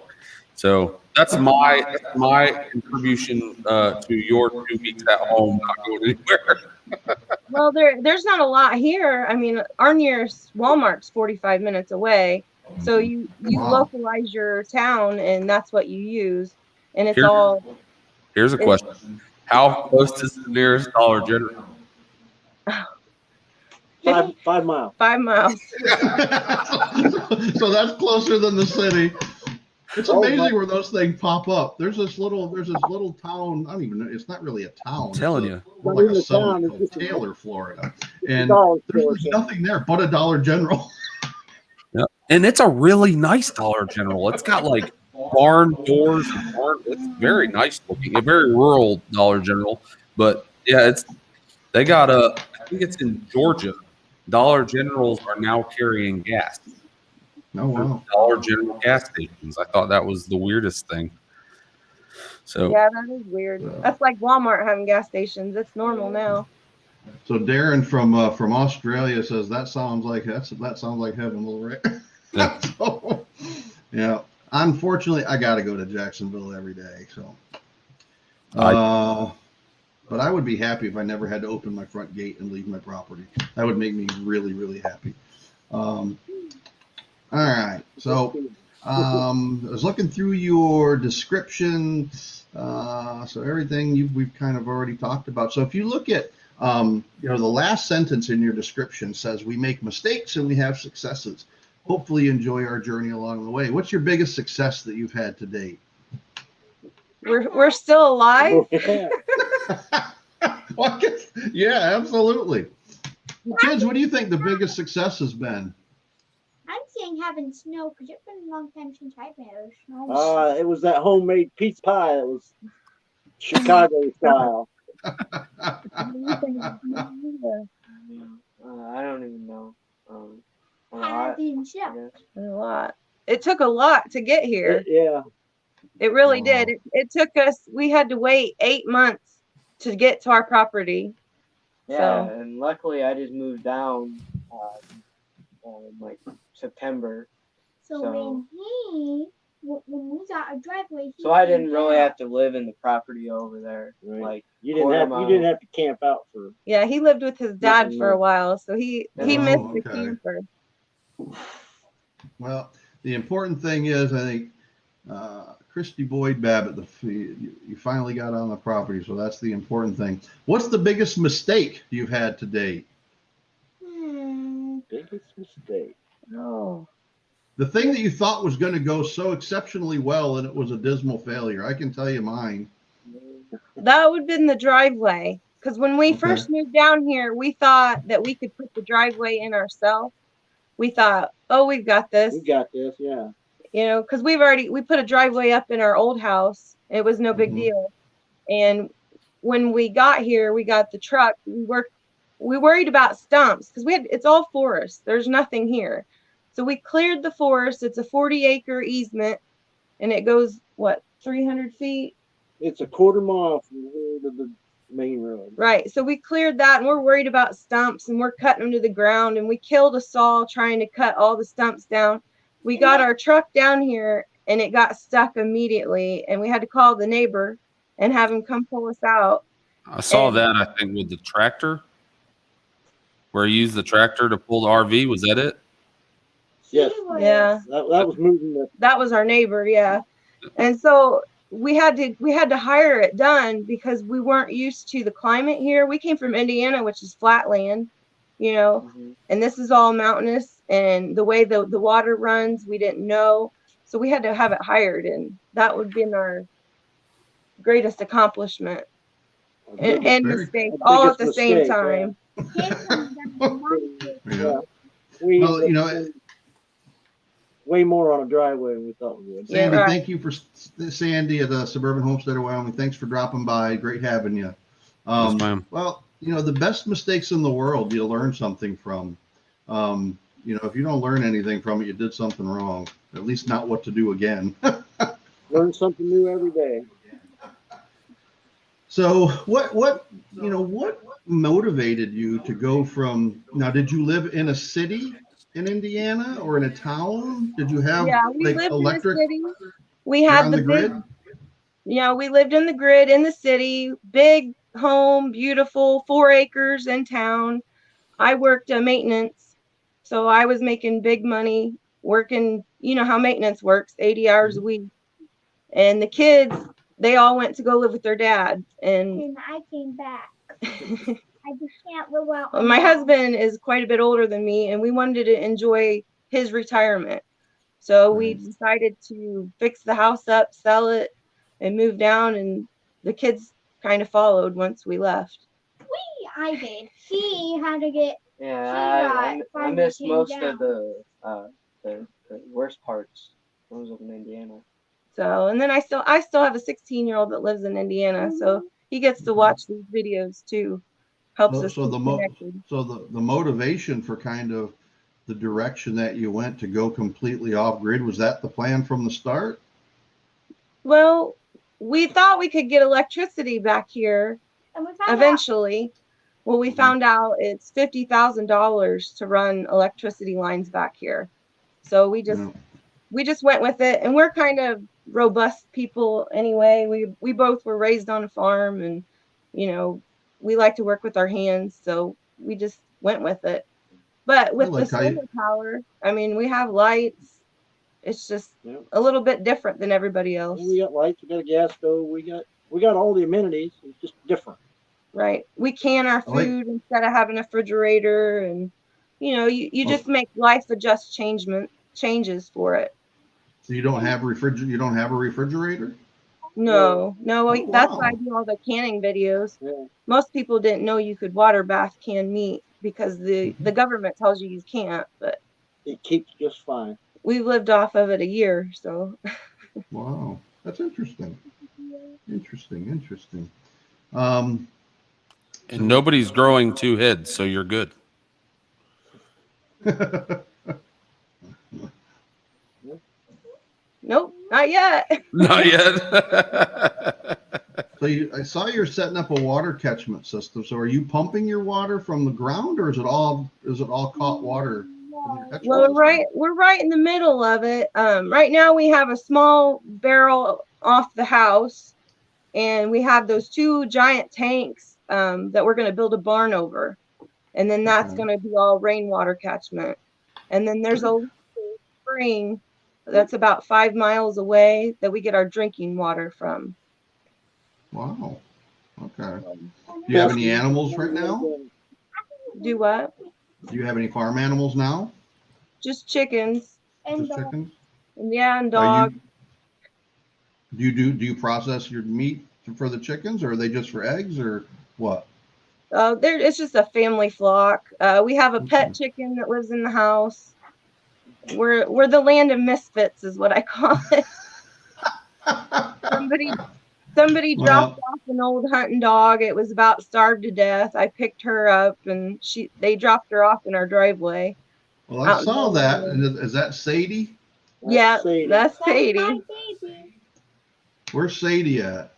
[SPEAKER 1] So that's my contribution to your 2 weeks at home, not going anywhere.
[SPEAKER 3] Well, there's not a lot here. I mean, our nearest Walmart's 45 minutes away. So you
[SPEAKER 2] Wow.
[SPEAKER 3] localize your town, and that's what you use. And it's
[SPEAKER 1] Here's a question. How close is the nearest Dollar General?
[SPEAKER 4] 5 miles.
[SPEAKER 3] 5 miles.
[SPEAKER 2] So that's closer than the city. It's amazing where those things pop up. There's this little town. I don't even know. It's not really a town.
[SPEAKER 1] I'm telling you.
[SPEAKER 2] More like a suburb called Taylor, Florida. And there's nothing there but a Dollar General.
[SPEAKER 1] Yeah. And it's a really nice Dollar General. It's got like barn doors. It's very nice looking. A very rural Dollar General. But yeah, they got I think it's in Georgia. Dollar Generals are now carrying gas.
[SPEAKER 2] Oh, wow.
[SPEAKER 1] Dollar General gas stations. I thought that was the weirdest thing. So
[SPEAKER 3] Yeah, that is weird. That's like Walmart having gas stations. It's normal now.
[SPEAKER 2] So Darren from Australia says that sounds like heaven, little Rick.
[SPEAKER 1] Yeah.
[SPEAKER 2] So, yeah. Unfortunately, I got to go to Jacksonville every day. So, but I would be happy if I never had to open my front gate and leave my property. That would make me really, really happy. All right. So I was looking through your description. So everything we've kind of already talked about. So if you look at, the last sentence in your description says, we make mistakes and we have successes. Hopefully you enjoy our journey along the way. What's your biggest success that you've had to date?
[SPEAKER 3] We're still alive.
[SPEAKER 2] Yeah, absolutely. Kids, what do you think the biggest success has been?
[SPEAKER 5] I'm saying having snow because it's been a long time since I've had snow.
[SPEAKER 4] It was that homemade pizza pie. It was Chicago style.
[SPEAKER 6] I don't even know.
[SPEAKER 5] I didn't show.
[SPEAKER 3] A lot. It took a lot to get here.
[SPEAKER 4] Yeah.
[SPEAKER 3] It really did. It took us. We had to wait 8 months to get to our property.
[SPEAKER 6] Yeah,
[SPEAKER 3] So.
[SPEAKER 6] and luckily I just moved down in like September.
[SPEAKER 5] So when we got a driveway.
[SPEAKER 6] So I didn't really have to live in the property over there.
[SPEAKER 4] Right.
[SPEAKER 6] Like
[SPEAKER 4] You didn't
[SPEAKER 6] quarter
[SPEAKER 4] have
[SPEAKER 6] mile.
[SPEAKER 4] you didn't have to camp out for.
[SPEAKER 3] Yeah, he lived with his dad
[SPEAKER 4] Nothing
[SPEAKER 3] for a
[SPEAKER 4] more.
[SPEAKER 3] while, so he
[SPEAKER 2] Oh,
[SPEAKER 3] missed the
[SPEAKER 2] okay.
[SPEAKER 3] camper.
[SPEAKER 2] Well, the important thing is, I think, Christy Boyd Babbitt, you finally got on the property, so that's the important thing. What's the biggest mistake you've had to date?
[SPEAKER 4] Biggest mistake.
[SPEAKER 3] Oh,
[SPEAKER 2] The thing that you thought was going to go so exceptionally well, and it was a dismal failure. I can tell you mine.
[SPEAKER 3] that would have been the driveway. Because when we
[SPEAKER 2] Okay.
[SPEAKER 3] first moved down here, we thought that we could put the driveway in ourselves. We thought, oh, we've got this.
[SPEAKER 4] We got this, yeah.
[SPEAKER 3] You know, because we put a driveway up in our old house. It was no big
[SPEAKER 2] Mhm.
[SPEAKER 3] deal. And when we got here, we got the truck. We worried about stumps because it's all forest. There's nothing here. So we cleared the forest. It's a 40-acre easement, and it goes, what, 300 feet?
[SPEAKER 4] It's a quarter mile from here to the main road.
[SPEAKER 3] Right. So we cleared that, and we're worried about stumps, and we're cutting them to the ground, and we killed a saw trying to cut all the stumps down. We got our truck down here, and it got stuck immediately, and we had to call the neighbor and have him come pull us out.
[SPEAKER 1] I saw
[SPEAKER 3] And-
[SPEAKER 1] that, I think, with the tractor, where you used the tractor to pull the RV. Was that it?
[SPEAKER 4] Yes.
[SPEAKER 3] Yeah.
[SPEAKER 4] That was moving the.
[SPEAKER 3] That was our neighbor, yeah. And so we had to hire it done because we weren't used to the climate here. We came from Indiana, which is flat land, you know, and this is all mountainous, and the way the water runs, we didn't know. So we had to have it hired, and that would have been our greatest accomplishment and
[SPEAKER 2] Very-
[SPEAKER 3] mistake
[SPEAKER 4] Our
[SPEAKER 3] all at the
[SPEAKER 4] biggest
[SPEAKER 3] same
[SPEAKER 4] mistake,
[SPEAKER 3] time.
[SPEAKER 2] Yeah.
[SPEAKER 4] We
[SPEAKER 2] Well, you know,
[SPEAKER 4] way more on a driveway than we thought we would.
[SPEAKER 3] Yeah,
[SPEAKER 2] Sandy,
[SPEAKER 3] right.
[SPEAKER 2] thank you for Sandy at the Suburban Homestead of Wyoming. Thanks for dropping by. Great having you.
[SPEAKER 1] Yes, ma'am.
[SPEAKER 2] Well, you know, the best mistakes in the world, you learn something from. You know, if you don't learn anything from it, you did something wrong. At least not what to do again.
[SPEAKER 4] Learn something new every day.
[SPEAKER 2] So what motivated you to go from, now, did you live in a city in Indiana or in a town? Did you have
[SPEAKER 3] Yeah, we
[SPEAKER 2] like
[SPEAKER 3] lived
[SPEAKER 2] electric?
[SPEAKER 3] in the city. We
[SPEAKER 2] You're
[SPEAKER 3] had
[SPEAKER 2] on
[SPEAKER 3] the
[SPEAKER 2] the grid?
[SPEAKER 3] big, we lived in the grid in the city, big home, beautiful, 4 acres in town. I worked maintenance, so I was making big money working, you know how maintenance works, 80 hours a week. And the kids, they all went to go live with their dad. And
[SPEAKER 5] And I came back. I just can't live out.
[SPEAKER 3] my husband is quite a bit older than me, and we wanted to enjoy his retirement. So we
[SPEAKER 2] Right.
[SPEAKER 3] decided to fix the house up, sell it, and move down. And the kids kind of followed once we left.
[SPEAKER 5] I did. He had to get.
[SPEAKER 6] Yeah, I
[SPEAKER 5] finally
[SPEAKER 6] missed
[SPEAKER 5] came
[SPEAKER 6] most
[SPEAKER 5] down.
[SPEAKER 6] of the worst parts. I was in Indiana.
[SPEAKER 3] So, and then I still have a 16-year-old that lives in Indiana, so he gets to watch these videos too. Helps us
[SPEAKER 2] So
[SPEAKER 3] keep
[SPEAKER 2] the
[SPEAKER 3] connected.
[SPEAKER 2] the motivation for kind of the direction that you went to go completely off grid, was that the plan from the start?
[SPEAKER 3] Well, we thought we could get electricity back here
[SPEAKER 5] And we found out.
[SPEAKER 3] eventually. Well, we
[SPEAKER 2] Mhm.
[SPEAKER 3] found out it's $50,000 to run electricity lines back here. So we just went with it, and we're kind of robust people anyway. We both were raised on a farm, and you know, we like to work with our hands, so we just went with it. But with the
[SPEAKER 2] liked how you-
[SPEAKER 3] solar power, I mean, we have lights. It's just
[SPEAKER 4] Yeah.
[SPEAKER 3] a little bit different than everybody else.
[SPEAKER 4] And we got lights, we got a gas stove, we got all the amenities. It's just different.
[SPEAKER 3] Right. We can our
[SPEAKER 2] I like-
[SPEAKER 3] food instead of having a refrigerator, and you know, you just make life changes for it.
[SPEAKER 2] So you don't have you don't have a refrigerator?
[SPEAKER 3] No,
[SPEAKER 2] Oh,
[SPEAKER 3] that's why I
[SPEAKER 2] wow.
[SPEAKER 3] do all the canning videos.
[SPEAKER 4] Yeah.
[SPEAKER 3] Most people didn't know you could water bath canned meat because the government tells you can't, but
[SPEAKER 4] It keeps just fine.
[SPEAKER 3] we've lived off of it a year, so
[SPEAKER 2] Wow, that's interesting. Interesting.
[SPEAKER 1] And nobody's growing 2 heads, so you're good.
[SPEAKER 3] nope, not yet.
[SPEAKER 1] Not yet.
[SPEAKER 2] So I saw you're setting up a water catchment system. So are you pumping your water from the ground, or is it all caught water?
[SPEAKER 5] No,
[SPEAKER 3] Well, we're right in the middle of it. Right now we have a small barrel off the house, and we have those 2 giant tanks that we're going to build a barn over, and then that's going to be all rainwater catchment. And then there's a spring that's about 5 miles away that we get our drinking water from.
[SPEAKER 2] Wow. Okay. Do you have any animals right now?
[SPEAKER 3] Do what?
[SPEAKER 2] Do you have any farm animals now?
[SPEAKER 3] Just chickens.
[SPEAKER 2] Just chickens?
[SPEAKER 3] Yeah, and dogs.
[SPEAKER 2] Do you process your meat for the chickens, or are they just for eggs, or what?
[SPEAKER 3] It's just a family flock. We have a pet chicken that lives in the house. We're the land of misfits, is what I call it. Somebody dropped off an old hunting dog. It was about starved to death. I picked her up, and they dropped her off in our driveway.
[SPEAKER 2] Well, I saw that. And is that Sadie?
[SPEAKER 3] Yeah, that's Sadie.
[SPEAKER 2] Where's Sadie at?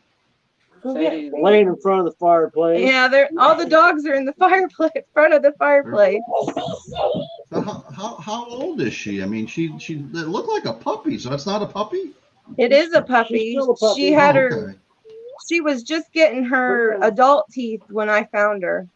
[SPEAKER 6] Sadie's
[SPEAKER 4] laying in front of the fireplace.
[SPEAKER 3] Yeah, all the dogs are in the fireplace, front of the fireplace.
[SPEAKER 2] So how old is she? I mean, she it looked like a puppy. So it's not a puppy?
[SPEAKER 3] It is a puppy.
[SPEAKER 4] She's still a puppy.
[SPEAKER 3] She had
[SPEAKER 2] Okay.
[SPEAKER 3] She was just getting her adult teeth when I found her.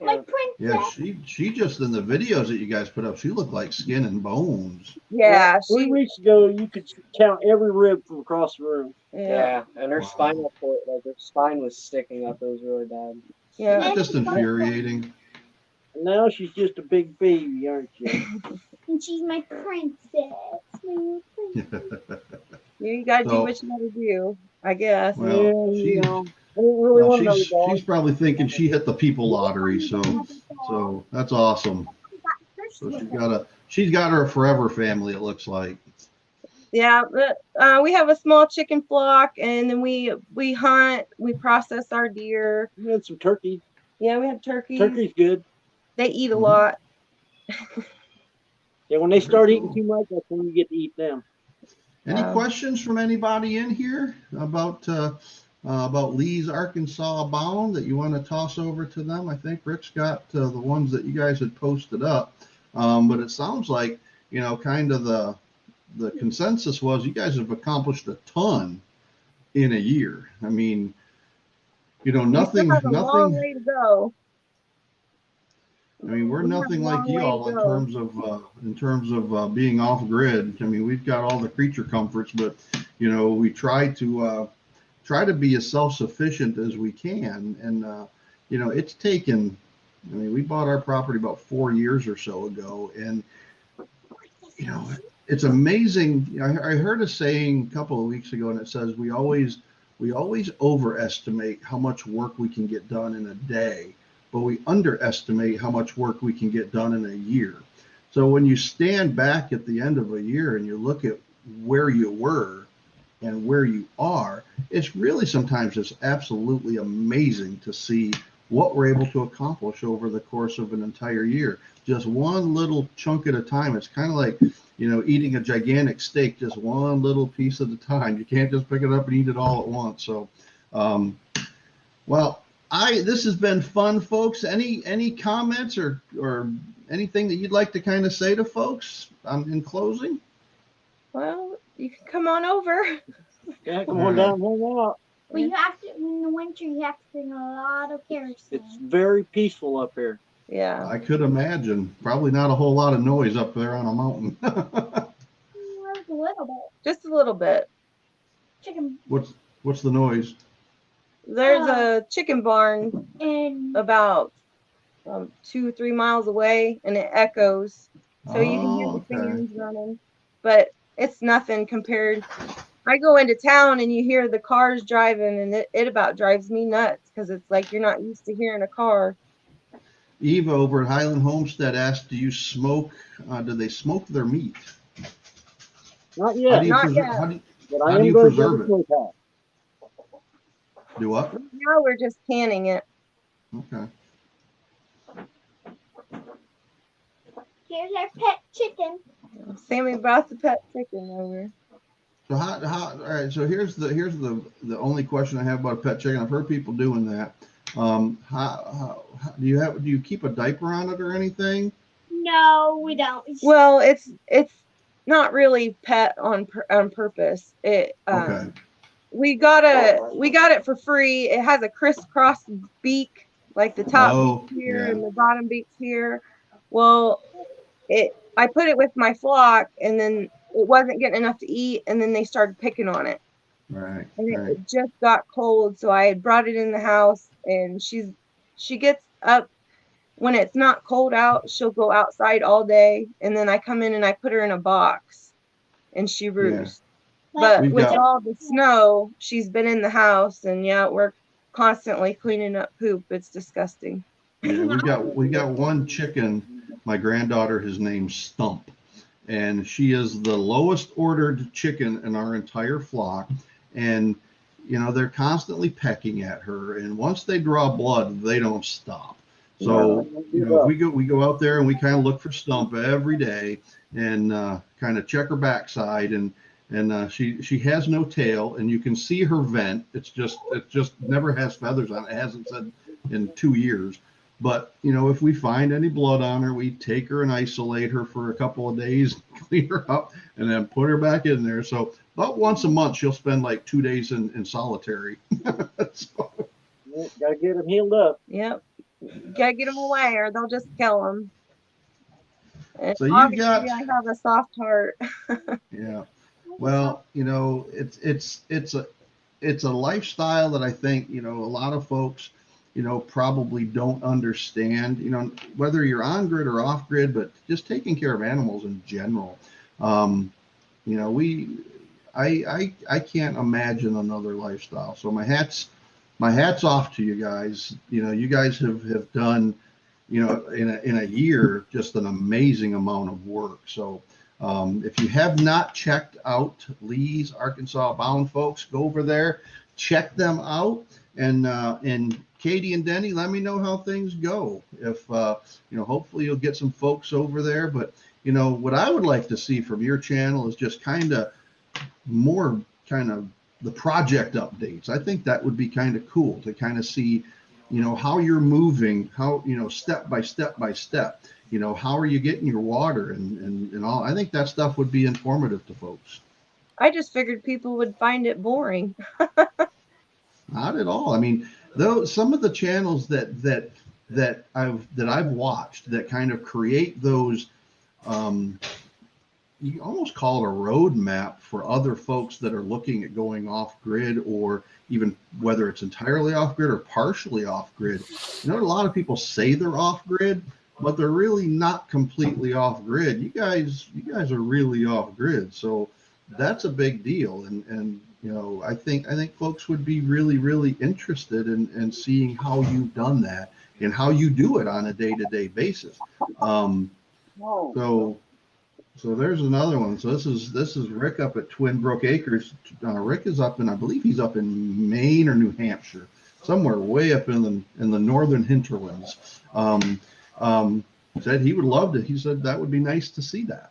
[SPEAKER 5] My princess.
[SPEAKER 2] Yeah, she just in the videos that you guys put up, she looked like skin and bones.
[SPEAKER 3] Yeah,
[SPEAKER 4] 3 weeks ago, you could count every rib from across the room.
[SPEAKER 6] Yeah, and her spinal cord, like her spine was sticking up. It was really bad.
[SPEAKER 3] Yeah.
[SPEAKER 2] That's just infuriating.
[SPEAKER 4] And now she's just a big baby, aren't you?
[SPEAKER 5] And she's my princess.
[SPEAKER 3] You gotta do what you gotta do, I guess.
[SPEAKER 2] Well, she's probably thinking she hit the people lottery, so that's awesome. So she's got her forever family, it looks like.
[SPEAKER 3] Yeah, but we have a small chicken flock, and then we hunt, we process our deer.
[SPEAKER 4] We had some turkey.
[SPEAKER 3] Yeah, we have turkeys.
[SPEAKER 4] Turkey's good.
[SPEAKER 3] They eat a lot.
[SPEAKER 4] Yeah, when they start eating too much, that's when you get to eat them.
[SPEAKER 2] Any questions from anybody in here about Lee's Arkansas Bound that you want to toss over to them? I think Rick's got the ones that you guys had posted up, but it sounds like, you know, kind of the consensus was you guys have accomplished a ton in a year. I mean, you know, nothing.
[SPEAKER 3] A long way to go.
[SPEAKER 2] I mean, we're nothing like you all in terms of being off grid. I mean, we've got all the creature comforts, but you know, we try to be as self-sufficient as we can. And you know, it's taken. I mean, we bought our property about 4 years or so ago, and you know, it's amazing. I heard a saying a couple of weeks ago, and it says we always overestimate how much work we can get done in a day, but we underestimate how much work we can get done in a year. So when you stand back at the end of a year and you look at where you were and where you are, it's really sometimes just absolutely amazing to see what we're able to accomplish over the course of an entire year. Just one little chunk at a time. It's kind of like, you know, eating a gigantic steak, just one little piece at a time. You can't just pick it up and eat it all at once. So, well, this has been fun, folks. Any comments or anything that you'd like to kind of say to folks in closing?
[SPEAKER 3] Well, you can come on over.
[SPEAKER 4] Yeah, come on down and hang out.
[SPEAKER 5] Well, you have to, in the winter, you have to bring a lot of kerosene.
[SPEAKER 4] It's very peaceful up here.
[SPEAKER 3] Yeah.
[SPEAKER 2] I could imagine. Probably not a whole lot of noise up there on a mountain.
[SPEAKER 5] A little bit.
[SPEAKER 3] Just a little bit.
[SPEAKER 5] Chicken.
[SPEAKER 2] What's the noise?
[SPEAKER 3] There's a chicken barn
[SPEAKER 5] And
[SPEAKER 3] about 2-3 miles away, and it echoes, so you can hear the fans running, but it's nothing compared. I go into town and you hear the cars driving, and it about drives me nuts because it's like you're not used to hearing a car.
[SPEAKER 2] Eva over at Highland Homestead asked, do you smoke? Do they smoke their meat?
[SPEAKER 4] Not yet.
[SPEAKER 2] How do you preserve it? Do what?
[SPEAKER 3] Now we're just canning it.
[SPEAKER 2] Okay.
[SPEAKER 5] here's our pet chicken.
[SPEAKER 3] Sammy brought the pet chicken over.
[SPEAKER 2] So all right, so here's the only question I have about a pet chicken. I've heard people doing that. How do you keep a diaper on it or anything?
[SPEAKER 5] No, we don't.
[SPEAKER 3] Well, it's not really pet on purpose. It
[SPEAKER 2] Okay.
[SPEAKER 3] we got it for free. It has a crisscross beak, like the top
[SPEAKER 2] Oh,
[SPEAKER 3] beak's here
[SPEAKER 2] yeah.
[SPEAKER 3] and the bottom beak's here. Well, I put it with my flock, and then it wasn't getting enough to eat, and then they started picking on it.
[SPEAKER 2] Right.
[SPEAKER 3] And
[SPEAKER 2] Right.
[SPEAKER 3] it just got cold, so I had brought it in the house, and she gets up when it's not cold out. She'll go outside all day, and then I come in and I put her in a box, and she
[SPEAKER 2] Yeah.
[SPEAKER 3] roosts. But
[SPEAKER 2] We've
[SPEAKER 3] with
[SPEAKER 2] got-
[SPEAKER 3] all the snow, she's been in the house, and yeah, we're constantly cleaning up poop. It's disgusting.
[SPEAKER 2] Yeah, we got one chicken. My granddaughter, his name's Stump, and she is the lowest ordered chicken in our entire flock. And you know, they're constantly pecking at her, and once they draw blood, they don't stop. So you know, we go out there and we kind of look for Stump every day and kind of check her backside, and she has no tail, and you can see her vent. It just never has feathers on it. It hasn't said in 2 years. But you know, if we find any blood on her, we take her and isolate her for a couple of days, clean her up, and then put her back in there. So about once a month, she'll spend like 2 days in solitary. So,
[SPEAKER 4] Gotta get them healed up.
[SPEAKER 3] Yep, gotta get them away, or they'll just kill them. And
[SPEAKER 2] so you've
[SPEAKER 3] obviously,
[SPEAKER 2] got,
[SPEAKER 3] I have a soft heart.
[SPEAKER 2] yeah. Well, you know, it's a lifestyle that I think, you know, a lot of folks, you know, probably don't understand, you know, whether you're on grid or off grid, but just taking care of animals in general. You know, I can't imagine another lifestyle. So my hat's off to you guys. You know, you guys have done, you know, in a year, just an amazing amount of work. So if you have not checked out Lee's Arkansas Bound, folks, go over there, check them out, and Katie and Denny, let me know how things go. If you know, hopefully you'll get some folks over there. But you know, what I would like to see from your channel is just kind of more kind of the project updates. I think that would be kind of cool to kind of see, you know, how you're moving, how, you know, step by step by step. You know, how are you getting your water and all? I think that stuff would be informative to folks.
[SPEAKER 3] I just figured people would find it boring.
[SPEAKER 2] Not at all. I mean, though, some of the channels that I've watched that kind of create those, you almost call it a roadmap for other folks that are looking at going off grid, or even whether it's entirely off grid or partially off grid. You know, a lot of people say they're off grid, but they're really not completely off grid. You guys are really off grid. So that's a big deal. And you know, I think folks would be really interested in seeing how you've done that and how you do it on a day-to-day basis. So there's another one. So this is Rick up at Twin Brook Acres. Rick is up in, I believe he's up in Maine or New Hampshire, somewhere way up in the northern hinterlands. Said he would love to. He said that would be nice to see that.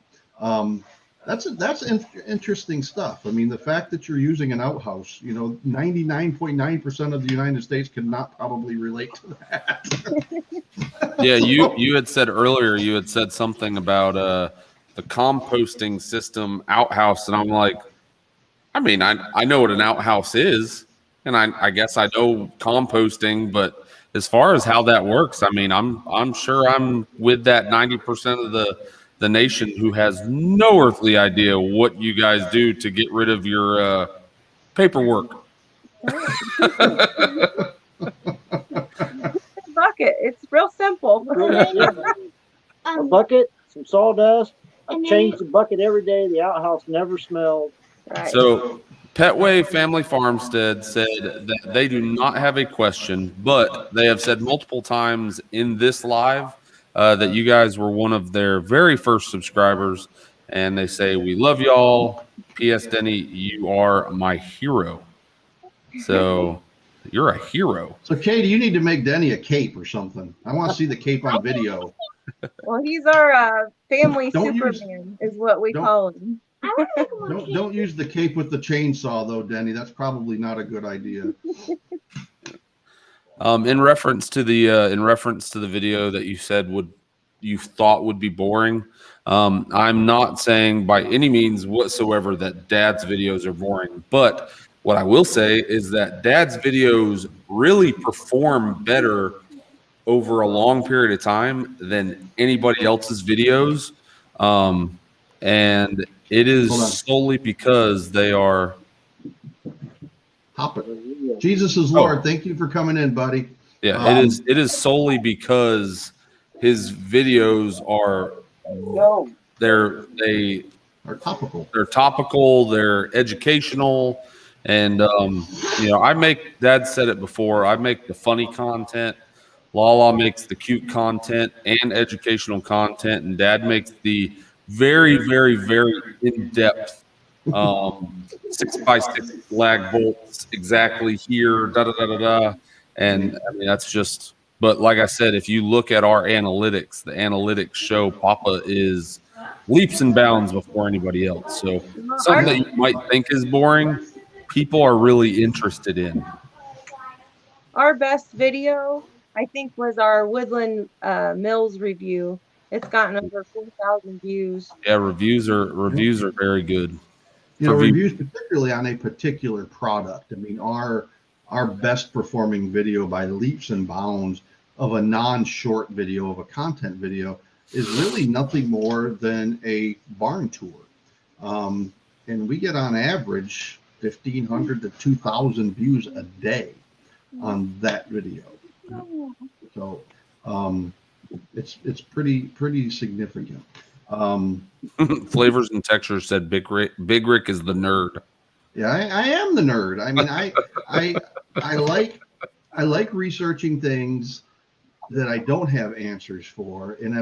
[SPEAKER 2] That's interesting stuff. I mean, the fact that you're using an outhouse, you know, 99.9% of the United States cannot probably relate to that.
[SPEAKER 1] Yeah, you had said earlier, you had said something about the composting system outhouse, and I'm like, I mean, I know what an outhouse is, and I guess I know composting, but as far as how that works, I mean, I'm sure I'm with that 90% of the nation who has no earthly idea what you guys do to get rid of your paperwork.
[SPEAKER 3] Bucket. It's real simple.
[SPEAKER 4] A bucket, some sawdust. I
[SPEAKER 5] And then
[SPEAKER 4] change the bucket every day. The outhouse never smells.
[SPEAKER 3] Right.
[SPEAKER 1] So Petway Family Farmstead said that they do not have a question, but they have said multiple times in this live that you guys were one of their very first subscribers, and they say, we love y'all. P.S. Denny, you are my hero. So you're a hero.
[SPEAKER 2] So Katie, you need to make Denny a cape or something. I want to see the cape on video.
[SPEAKER 3] Well, he's our family
[SPEAKER 2] Don't use-
[SPEAKER 3] Superman, is what we
[SPEAKER 2] don't-
[SPEAKER 3] call him.
[SPEAKER 5] I want to make a more
[SPEAKER 2] Don't use the cape with the chainsaw though, Denny. That's probably not a good idea.
[SPEAKER 1] In reference to the video that you said you thought would be boring. I'm not saying by any means whatsoever that Dad's videos are boring, but what I will say is that Dad's videos really perform better over a long period of time than anybody else's videos. And it
[SPEAKER 2] Hold on.
[SPEAKER 1] is solely because they are.
[SPEAKER 2] Hop it. Jesus is Lord. Thank you for coming in, buddy.
[SPEAKER 1] Yeah, it is solely because his videos are they're
[SPEAKER 2] topical.
[SPEAKER 1] They're topical, they're educational, and I make Dad said it before, I make the funny content, Lala makes the cute content and educational content, and Dad makes the very, very, very in-depth 6x6 lag bolts exactly here, da da da da da. And I mean, that's just, but like I said, if you look at our analytics, the analytics show Papa is leaps and bounds before anybody else. So something that you might think is boring, people are really interested in.
[SPEAKER 3] Our best video, I think, was our Woodland Mills review. It's gotten over 4,000 views.
[SPEAKER 1] Yeah, reviews are very good.
[SPEAKER 2] Reviews particularly on a particular product. I mean, our best performing video by leaps and bounds of a non-short video, of a content video, is really nothing more than a barn tour. And we get on average 1,500 to 2,000 views a day on that video. So it's pretty significant.
[SPEAKER 1] Flavors and Textures said Big Rick is the nerd.
[SPEAKER 2] Yeah, I am the nerd. I mean, I like researching things that I don't have answers for, and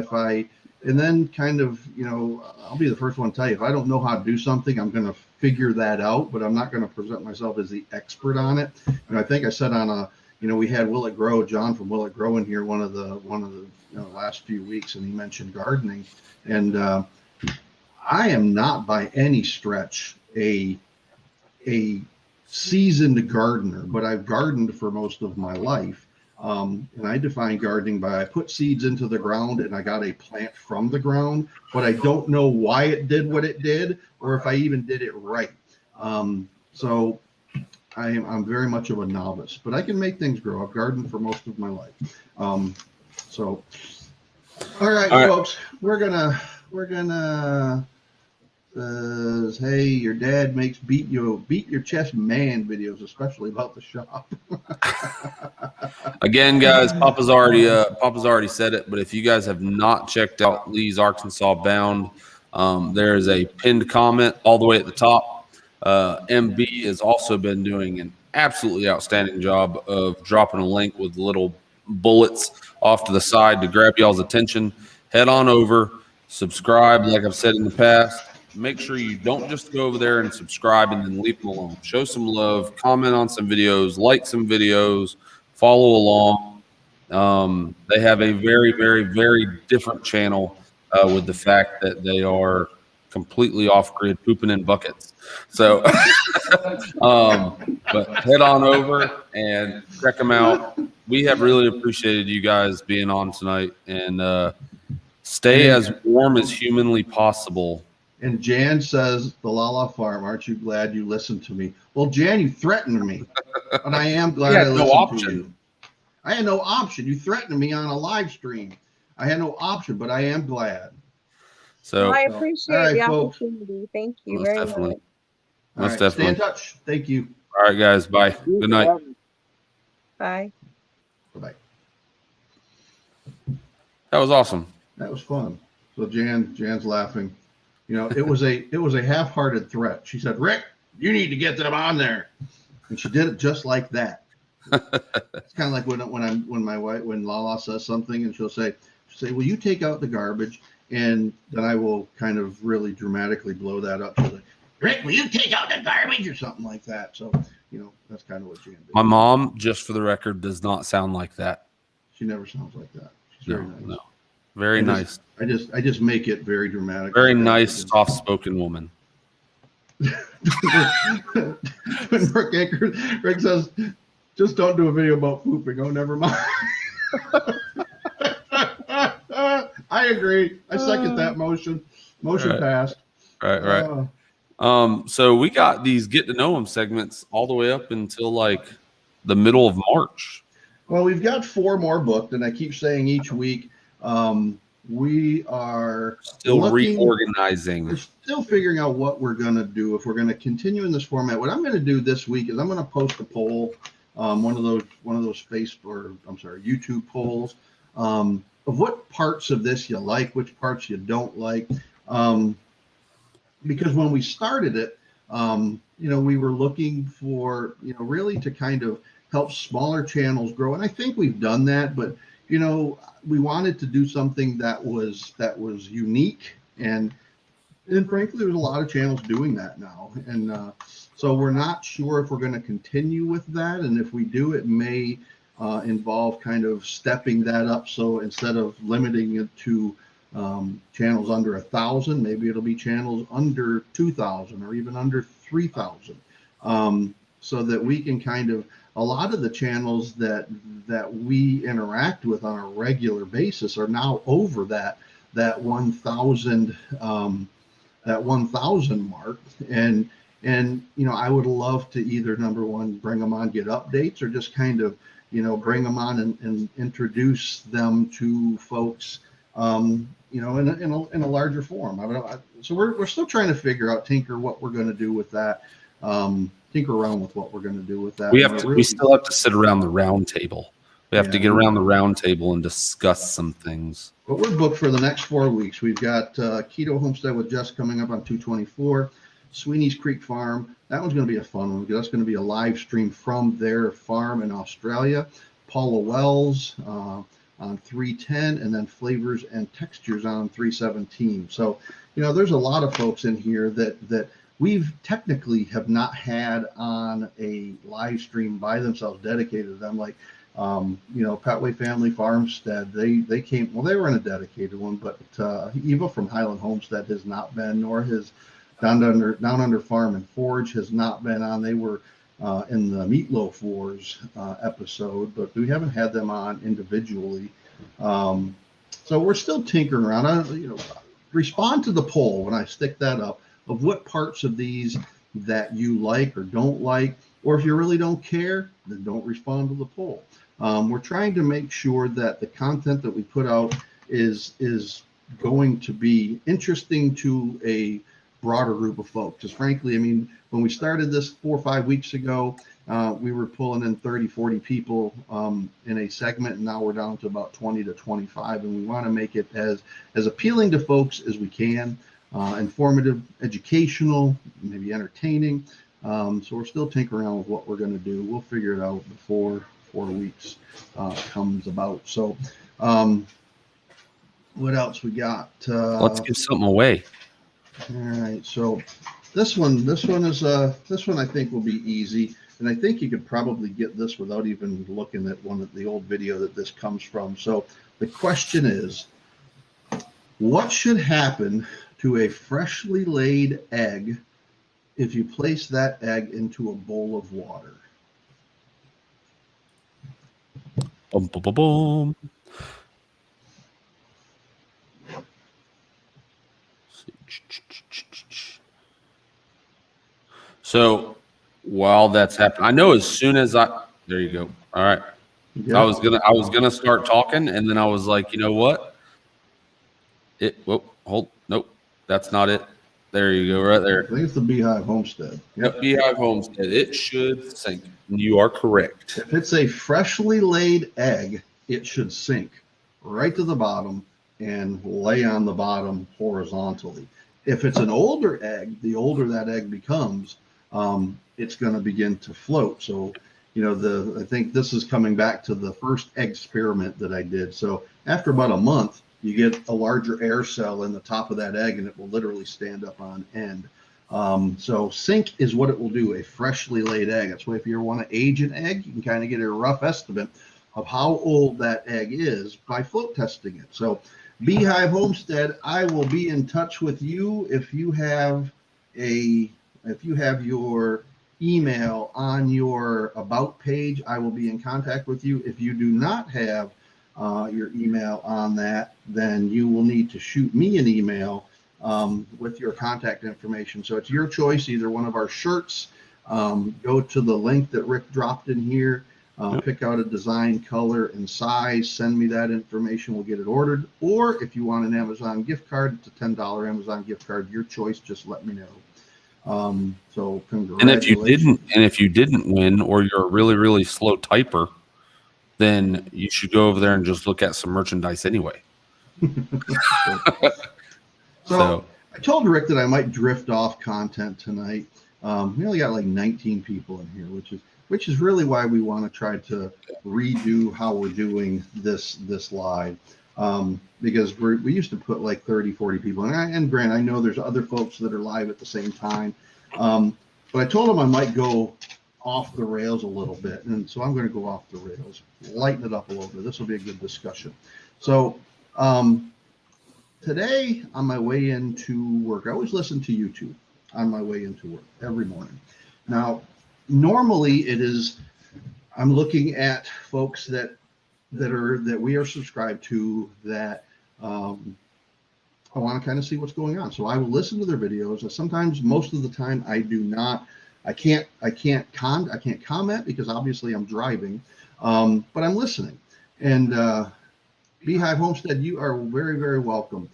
[SPEAKER 2] then kind of, I'll be the first one to tell you, if I don't know how to do something, I'm going to figure that out, but I'm not going to present myself as the expert on it. And I think I said on we had Will It Grow, John from Will It Grow in here one of the last few weeks, and he mentioned gardening, and I am not by any stretch a seasoned gardener, but I've gardened for most of my life. And I define gardening by I put seeds into the ground and I got a plant from the ground, but I don't know why it did what it did or if I even did it right. So I'm very much of a novice, but I can make things grow. I've gardened for most of my life. All right, folks, we're gonna hey, your dad makes beat your chest man videos, especially about the shop.
[SPEAKER 1] Again, guys, Papa's already said it, but if you guys have not checked out Lee's Arkansas Bound, there is a pinned comment all the way at the top. MB has also been doing an absolutely outstanding job of dropping a link with little bullets off to the side to grab y'all's attention. Head on over, subscribe, like I've said in the past. Make sure you don't just go over there and subscribe and then leave them alone. Show some love, comment on some videos, like some videos, follow along. They have a very, very, very different channel with the fact that they are completely off-grid, pooping in buckets. So, but head on over and check them out. We have really appreciated you guys being on tonight, and stay as warm as humanly possible.
[SPEAKER 2] And Jan says, the Lala Farm, aren't you glad you listened to me? Well, Jan, you threatened me, but I am glad I listened to you. I had no option. You threatened me on a live stream. I had no option, but I am glad.
[SPEAKER 1] So
[SPEAKER 3] I appreciate
[SPEAKER 2] right,
[SPEAKER 3] the
[SPEAKER 2] folks.
[SPEAKER 3] opportunity. Thank you
[SPEAKER 1] Most
[SPEAKER 3] very
[SPEAKER 1] definitely.
[SPEAKER 3] much.
[SPEAKER 2] All right, stay in touch. Thank you.
[SPEAKER 1] All right, guys. Bye. Good night.
[SPEAKER 3] Bye.
[SPEAKER 2] Bye-bye.
[SPEAKER 1] That was awesome.
[SPEAKER 2] That was fun. So Jan's laughing. It was a half-hearted threat. She said, "Rick, you need to get them on there," and she did it just like that. It's kind of like when Lala says something and she'll say, "Will you take out the garbage?" And then I will kind of really dramatically blow that up. So Rick, will you take out the garbage or something like that? So that's kind of what Jan did.
[SPEAKER 1] My mom, just for the record, does not sound like that.
[SPEAKER 2] She never sounds like that. She's very nice.
[SPEAKER 1] No. Very nice.
[SPEAKER 2] I just make it very dramatic.
[SPEAKER 1] Very nice, soft-spoken woman.
[SPEAKER 2] When Rick says, "Just don't do a video about pooping." Oh, never mind. I agree. I second that motion. Motion
[SPEAKER 1] Right.
[SPEAKER 2] passed.
[SPEAKER 1] Right. So we got these get to know them segments all the way up until like the middle of March.
[SPEAKER 2] Well, we've got 4 more booked, and I keep saying each week we are
[SPEAKER 1] Still
[SPEAKER 2] looking.
[SPEAKER 1] reorganizing.
[SPEAKER 2] We're still figuring out what we're going to do if we're going to continue in this format. What I'm going to do this week is I'm going to post a poll, one of those YouTube polls, of what parts of this you like, which parts you don't like. Because when we started it, we were looking for, really to kind of help smaller channels grow. And I think we've done that, but, we wanted to do something that was unique. And frankly, there's a lot of channels doing that now. And so we're not sure if we're going to continue with that. And if we do, it may involve kind of stepping that up. So instead of limiting it to channels under 1,000, maybe it'll be channels under 2,000 or even under 3,000, so that we can kind of, a lot of the channels that we interact with on a regular basis are now over that 1,000 mark. And I would love to either, number one, bring them on, get updates, or just kind of bring them on and introduce them to folks in a larger form. So we're still trying to figure out, tinker what we're going to do with that. Tinker around with what we're going to do with that.
[SPEAKER 1] We still have to sit around the round table. We have to get around the round table and discuss some things.
[SPEAKER 2] But we're booked for the next 4 weeks. We've got Keto Homestead with Jess coming up on 2/24. Sweeney's Creek Farm. That one's going to be a fun one because that's going to be a live stream from their farm in Australia. Paula Wells on 310, and then Flavors and Textures on 317. So, there's a lot of folks in here that we've technically have not had on a live stream by themselves dedicated to them. Like, Petway Family Farmstead, they came, well, they were in a dedicated one, but Eva from Highland Homestead has not been, nor has Down Under Farm and Forge has not been on. They were in the Meatloaf Wars episode, but we haven't had them on individually. So we're still tinkering around. Respond to the poll when I stick that up of what parts of these that you like or don't like, or if you really don't care, then don't respond to the poll. We're trying to make sure that the content that we put out is going to be interesting to a broader group of folks. Because frankly, when we started this 4 or 5 weeks ago, we were pulling in 30, 40 people in a segment, and now we're down to about 20 to 25. And we want to make it as appealing to folks as we can, informative, educational, maybe entertaining. So we're still tinkering around with what we're going to do. We'll figure it out before 4 weeks comes about. So what else we got?
[SPEAKER 1] Let's give something away.
[SPEAKER 2] All right, so this one I think will be easy, and I think you could probably get this without even looking at the old video that this comes from. So the question is, what should happen to a freshly laid egg if you place that egg into a bowl of water?
[SPEAKER 1] Boom, boom, boom, boom. So while that's happening, I know as soon as there you go. All right.
[SPEAKER 2] Yep.
[SPEAKER 1] I was gonna start talking, and then I was like, you know what? Nope, that's not it. There you go, right there.
[SPEAKER 2] I think it's the Beehive Homestead.
[SPEAKER 1] Yep, Beehive Homestead. It should sink. You are correct.
[SPEAKER 2] If it's a freshly laid egg, it should sink right to the bottom and lay on the bottom horizontally. If it's an older egg, the older that egg becomes, it's going to begin to float. So, I think this is coming back to the first egg experiment that I did. So after about a month, you get a larger air cell in the top of that egg, and it will literally stand up on end. So sink is what it will do, a freshly laid egg. That's why if you ever want to age an egg, you can kind of get a rough estimate of how old that egg is by float testing it. So Beehive Homestead, I will be in touch with you if you have your email on your about page. I will be in contact with you. If you do not have your email on that, then you will need to shoot me an email with your contact information. So it's your choice, either one of our shirts, go to the link that Rick dropped in here, pick out a design, color, and size, send me that information, we'll get it ordered. Or if you want an Amazon gift card, it's a $10 Amazon gift card, your choice, just let me know. So congratulations.
[SPEAKER 1] And if you didn't win, or you're a really, really slow typer, then you should go over there and just look at some merchandise anyway.
[SPEAKER 2] So I told Rick that I might drift off content tonight. We only got like 19 people in here, which is really why we want to try to redo how we're doing this live. Because we used to put like 30, 40 people in. And Grant, I know there's other folks that are live at the same time. But I told him I might go off the rails a little bit. And so I'm going to go off the rails, lighten it up a little bit. This will be a good discussion. So today on my way into work, I always listen to YouTube on my way into work every morning. Now, normally I'm looking at folks that we are subscribed to that I want to kind of see what's going on. So I will listen to their videos. Sometimes, most of the time, I do not. I can't comment because obviously I'm driving, but I'm listening. And Beehive Homestead, you are very, very welcome.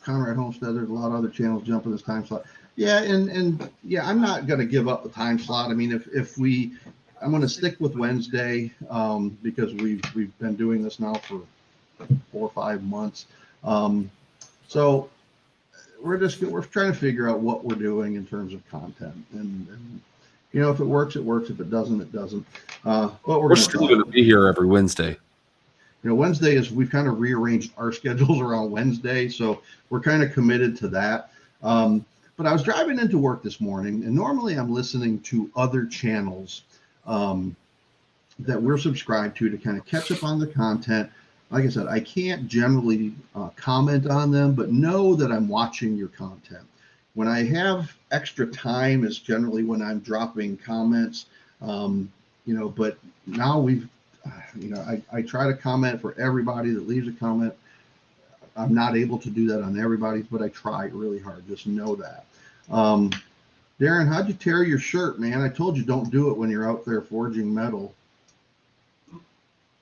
[SPEAKER 2] Conrad Homestead, there's a lot of other channels jumping this time slot. Yeah, and yeah, I'm not going to give up the time slot. I mean, I'm going to stick with Wednesday because we've been doing this now for 4 or 5 months. So we're trying to figure out what we're doing in terms of content, and you know, if it works, it works. If it doesn't, it doesn't. But we're
[SPEAKER 1] still going to be here every Wednesday.
[SPEAKER 2] You know, Wednesday we've kind of rearranged our schedules around Wednesday, so we're kind of committed to that. But I was driving into work this morning, and normally I'm listening to other channels that we're subscribed to kind of catch up on the content. Like I said, I can't generally comment on them, but know that I'm watching your content. When I have extra time is generally when I'm dropping comments, you know, but now I try to comment for everybody that leaves a comment. I'm not able to do that on everybody's, but I try really hard. Just know that. Darren, how'd you tear your shirt, man? I told you don't do it when you're out there forging metal.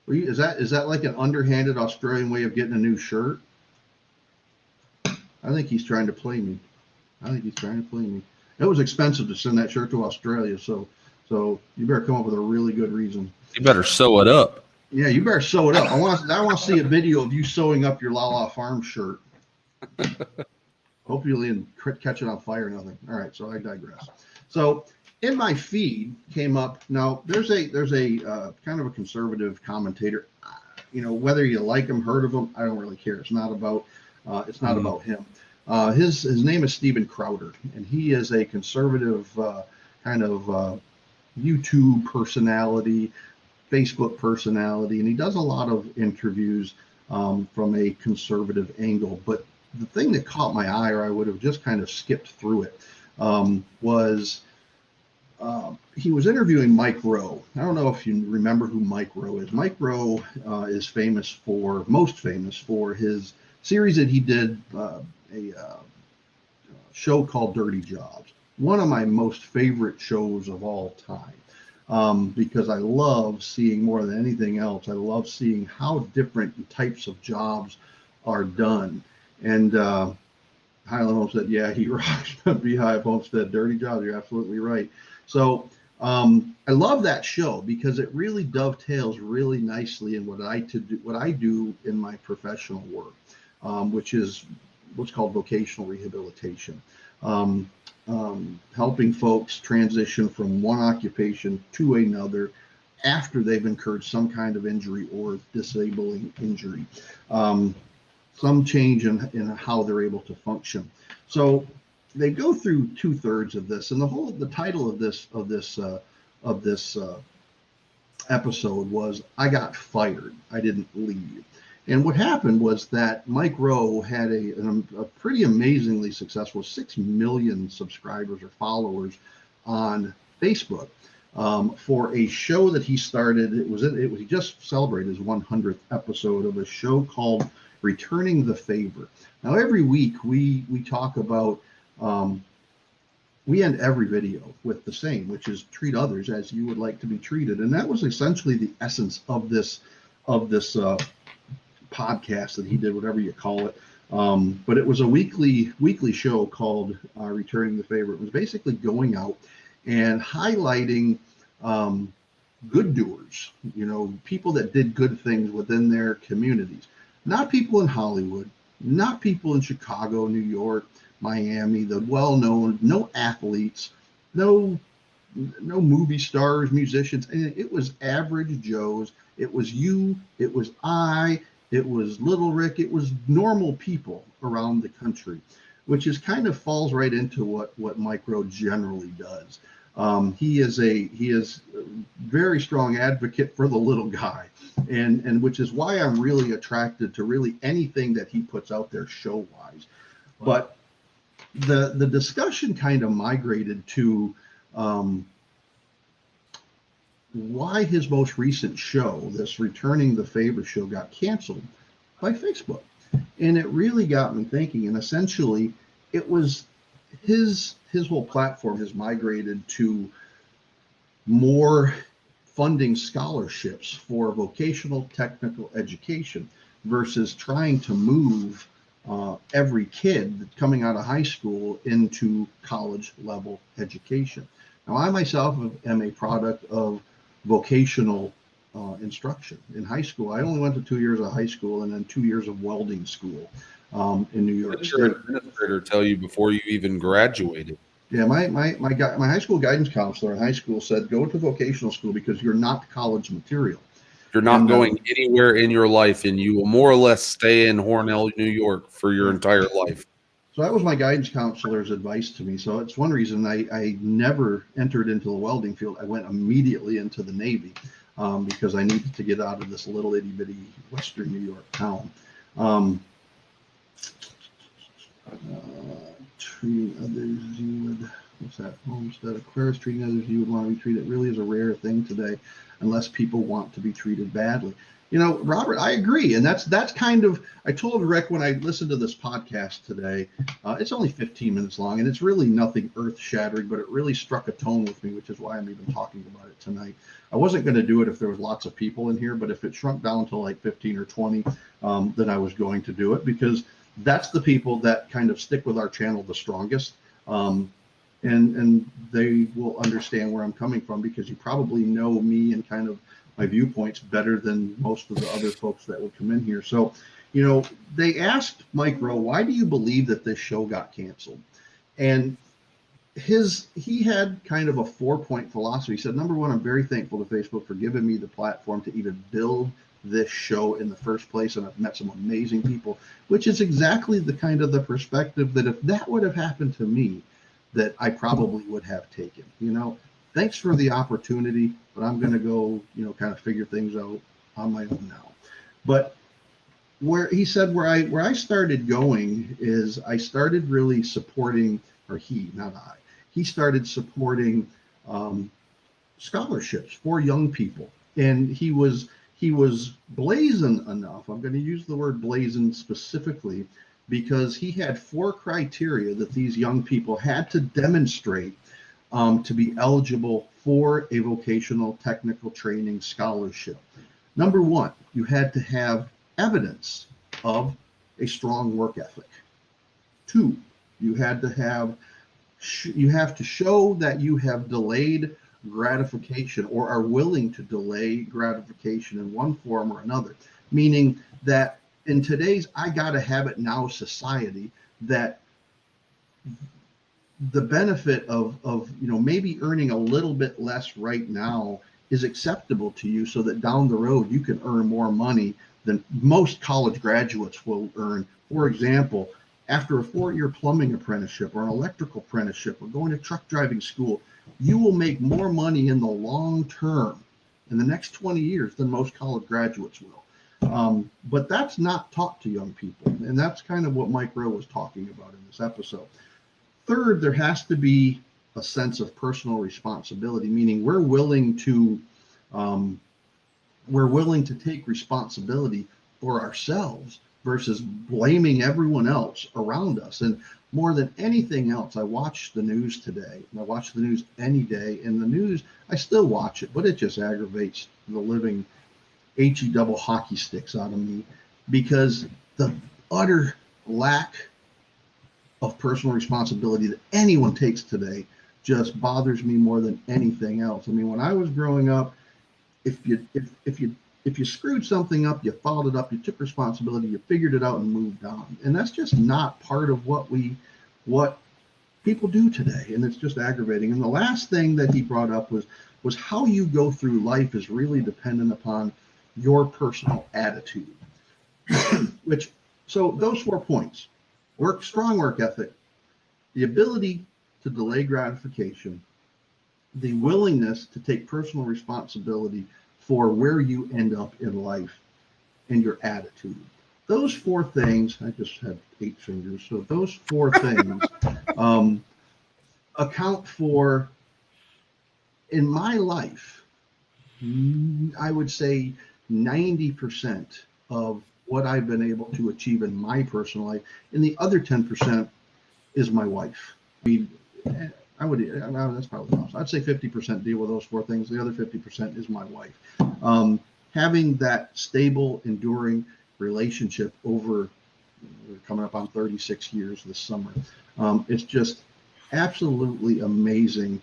[SPEAKER 2] Is that like an underhanded Australian way of getting a new shirt? I think he's trying to play me. It was expensive to send that shirt to Australia, so you better come up with a really good reason.
[SPEAKER 1] You better sew it up.
[SPEAKER 2] Yeah, you better sew it up. I want to see a video of you sewing up your Lala Farm shirt. Hopefully you didn't catch it on fire or nothing. All right, so I digress. So in my feed came up, now there's a kind of a conservative commentator. You know, whether you like him, heard of him, I don't really care. It's not about about him. His name is Steven Crowder, and he is a conservative kind of YouTube personality, Facebook personality, and he does a lot of interviews from a conservative angle. But the thing that caught my eye, or I would have just kind of skipped through it, was he was interviewing Mike Rowe. I don't know if you remember who Mike Rowe is. Mike Rowe is most famous for his series that he did, a show called Dirty Jobs. One of my most favorite shows of all time, because I love seeing, more than anything else, I love seeing how different types of jobs are done. And Highland Homestead, yeah, he rocks. Beehive Homestead, Dirty Jobs, you're absolutely right. So I love that show because it really dovetails really nicely in what I do in my professional work, which is what's called vocational rehabilitation, helping folks transition from one occupation to another after they've incurred some kind of injury or disabling injury, some change in how they're able to function. So they go through 2/3 of this, and the title of this episode was "I Got Fired, I Didn't Leave." And what happened was that Mike Rowe had a pretty amazingly successful 6 million subscribers or followers on Facebook. for a show that he started. He just celebrated his 100th episode of a show called Returning the Favor. Now, every week we talk about, we end every video with the same, which is treat others as you would like to be treated. And that was essentially the essence of this podcast that he did, whatever you call it. But it was a weekly show called Returning the Favor. It was basically going out and highlighting good doers, people that did good things within their communities. Not people in Hollywood, not people in Chicago, New York, Miami, the well-known, no athletes, no movie stars, musicians. And it was average Joes. It was you, it was I, it was Little Rick, it was normal people around the country, which is kind of falls right into what Micro generally does. He is a very strong advocate for the little guy, and which is why I'm really attracted to really anything that he puts out there show wise. But the discussion kind of migrated to why his most recent show, this Returning the Favor show, got canceled by Facebook. And it really got me thinking. And essentially, it was his whole platform has migrated to more funding scholarships for vocational technical education versus trying to move every kid coming out of high school into college level education. Now, I myself am a product of vocational instruction. In high school, I only went to 2 years of high school and then 2 years of welding school in New York.
[SPEAKER 1] Did your administrator tell you before you even graduated?
[SPEAKER 2] Yeah, my high school guidance counselor in high school said, go to vocational school because you're not college material.
[SPEAKER 1] You're not going anywhere in your life, and you will more or less stay in Hornell, New York for your entire life.
[SPEAKER 2] So that was my guidance counselor's advice to me. So it's one reason I never entered into the welding field. I went immediately into the Navy because I needed to get out of this little itty bitty Western New York town. Treating others as you would, what's that, Homestead Aquarius, treating others as you would want to be treated really is a rare thing today, unless people want to be treated badly. Robert, I agree. And that's kind of, I told Rick when I listened to this podcast today, it's only 15 minutes long and it's really nothing earth shattering, but it really struck a tone with me, which is why I'm even talking about it tonight. I wasn't going to do it if there was lots of people in here, but if it shrunk down to like 15 or 20, then I was going to do it because that's the people that kind of stick with our channel the strongest. And they will understand where I'm coming from because you probably know me and kind of my viewpoints better than most of the other folks that would come in here. So, they asked Mike Rowe, why do you believe that this show got canceled? And he had kind of a 4-point philosophy. He said, number one, I'm very thankful to Facebook for giving me the platform to even build this show in the first place, and I've met some amazing people, which is exactly the kind of the perspective that if that would have happened to me, that I probably would have taken. Thanks for the opportunity, but I'm going to go, kind of figure things out on my own now. But where he said where I started going is I started really supporting, or he started supporting scholarships for young people, and he was brazen enough. I'm going to use the word brazen specifically because he had 4 criteria that these young people had to demonstrate to be eligible for a vocational technical training scholarship. Number 1, you had to have evidence of a strong work ethic. 2, you have to show that you have delayed gratification or are willing to delay gratification in one form or another, meaning that in today's I gotta have it now society, that the benefit of maybe earning a little bit less right now is acceptable to you so that down the road you can earn more money than most college graduates will earn. For example, after a 4-year plumbing apprenticeship or an electrical apprenticeship or going to truck driving school, you will make more money in the long term in the next 20 years than most college graduates will. But that's not taught to young people. And that's kind of what Mike Rowe was talking about in this episode. Third, there has to be a sense of personal responsibility, meaning we're willing to take responsibility for ourselves versus blaming everyone else around us. And more than anything else, I watch the news today, and I watch the news any day, and the news, I still watch it, but it just aggravates the living HE double hockey sticks out of me, because the utter lack of personal responsibility that anyone takes today just bothers me more than anything else. I mean, when I was growing up, if you screwed something up, you followed it up, you took responsibility, you figured it out and moved on. And that's just not part of what people do today. And it's just aggravating. And the last thing that he brought up was how you go through life is really dependent upon your personal attitude. So those 4 points: strong work ethic, the ability to delay gratification, the willingness to take personal responsibility for where you end up in life, and your attitude. Those 4 things, I just had 8 fingers, so those 4 things account for, in my life, I would say 90% of what I've been able to achieve in my personal life, and the other 10% is my wife. I mean, that's probably wrong. I'd say 50% deal with those 4 things. The other 50% is my wife. Having that stable, enduring relationship over, we're coming up on 36 years this summer. It's just absolutely amazing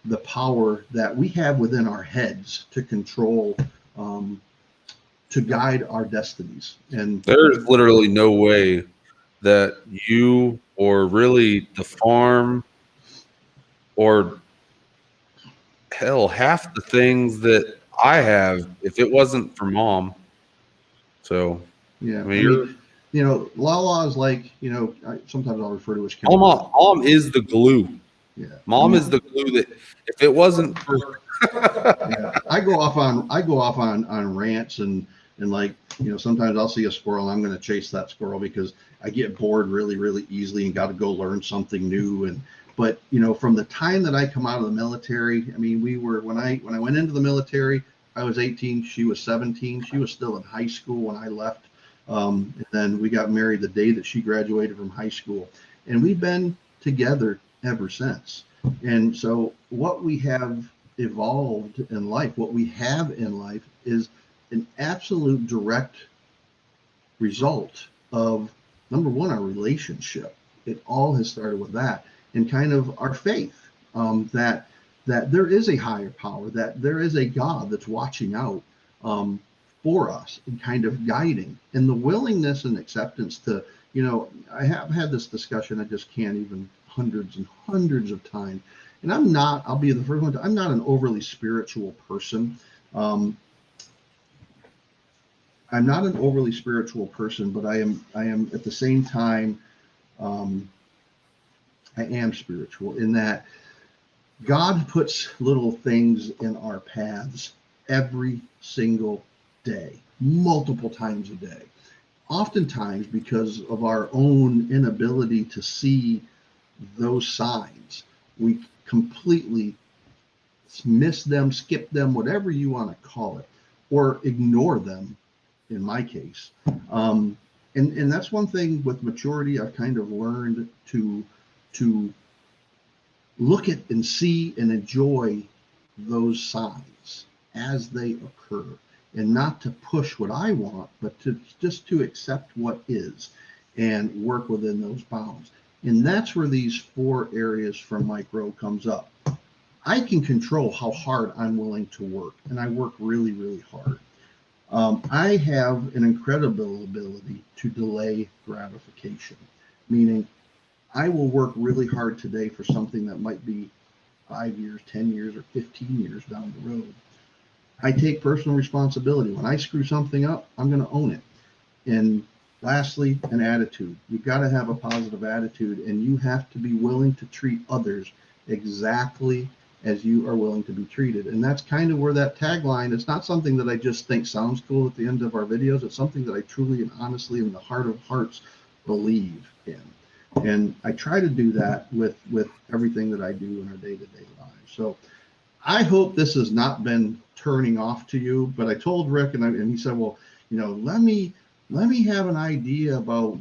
[SPEAKER 2] the power that we have within our heads to control, to guide our destinies. And
[SPEAKER 1] there's literally no way that you, or really the farm, or hell, half the things that I have, if it wasn't for Mom. So
[SPEAKER 2] yeah,
[SPEAKER 1] I mean,
[SPEAKER 2] Lala is like, sometimes I'll refer to as
[SPEAKER 1] Mom is the glue.
[SPEAKER 2] Yeah,
[SPEAKER 1] Mom is the glue that if it wasn't for
[SPEAKER 2] yeah, I go off on rants and like, sometimes I'll see a squirrel and I'm going to chase that squirrel because I get bored really, really easily and got to go learn something new. But from the time that I come out of the military, I mean, when I went into the military, I was 18, she was 17, she was still in high school when I left. And then we got married the day that she graduated from high school, and we've been together ever since. And so what we have evolved in life, what we have in life, is an absolute direct result of, number one, our relationship. It all has started with that, and kind of our faith, that there is a higher power, that there is a God that's watching out for us and kind of guiding, and the willingness and acceptance to, I have had this discussion, I just can't even, hundreds and hundreds of times. And I'll be the first one I'm not an overly spiritual person. I'm not an overly spiritual person, but I am at the same time, I am spiritual in that God puts little things in our paths every single day, multiple times a day. Oftentimes because of our own inability to see those signs, we completely miss them, skip them, whatever you want to call it, or ignore them in my case. And that's one thing with maturity I've kind of learned to look at and see and enjoy those signs as they occur, and not to push what I want, but just to accept what is and work within those bounds. And that's where these 4 areas from Mike Rowe comes up. I can control how hard I'm willing to work, and I work really, really hard. I have an incredible ability to delay gratification, meaning I will work really hard today for something that might be 5 years, 10 years, or 15 years down the road. I take personal responsibility. When I screw something up, I'm going to own it. And lastly, an attitude. You've got to have a positive attitude, and you have to be willing to treat others exactly as you are willing to be treated. And that's kind of where that tagline, it's not something that I just think sounds cool at the end of our videos. It's something that I truly and honestly, in the heart of hearts, believe in. And I try to do that with everything that I do in our day-to-day lives. So I hope this has not been turning off to you, but I told Rick and he said, well, let me have an idea about,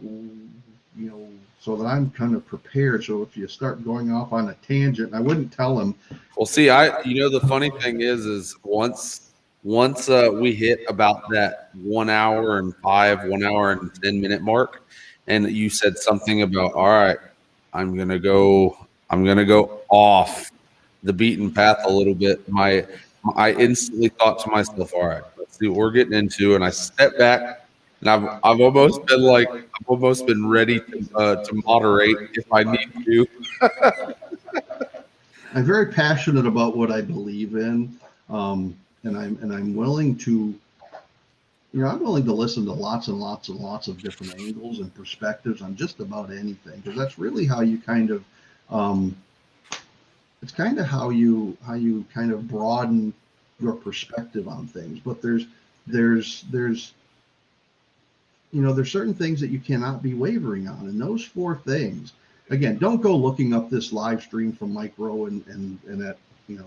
[SPEAKER 2] so that I'm kind of prepared. So if you start going off on a tangent, I wouldn't tell him.
[SPEAKER 1] Well, see, the funny thing is once we hit about that 1 hour and 1 hour and 10 minute mark, and you said something about, all right, I'm gonna go off the beaten path a little bit. I instantly thought to myself, all right, let's see what we're getting into, and I stepped back, and I've almost been ready to moderate if I need to.
[SPEAKER 2] I'm very passionate about what I believe in, and I'm willing to, I'm willing to listen to lots and lots and lots of different angles and perspectives on just about anything, because that's really how you kind of, it's kind of how you kind of broaden your perspective on things. But there's there's certain things that you cannot be wavering on, and those four things. Again, don't go looking up this live stream from Mike Rowe and that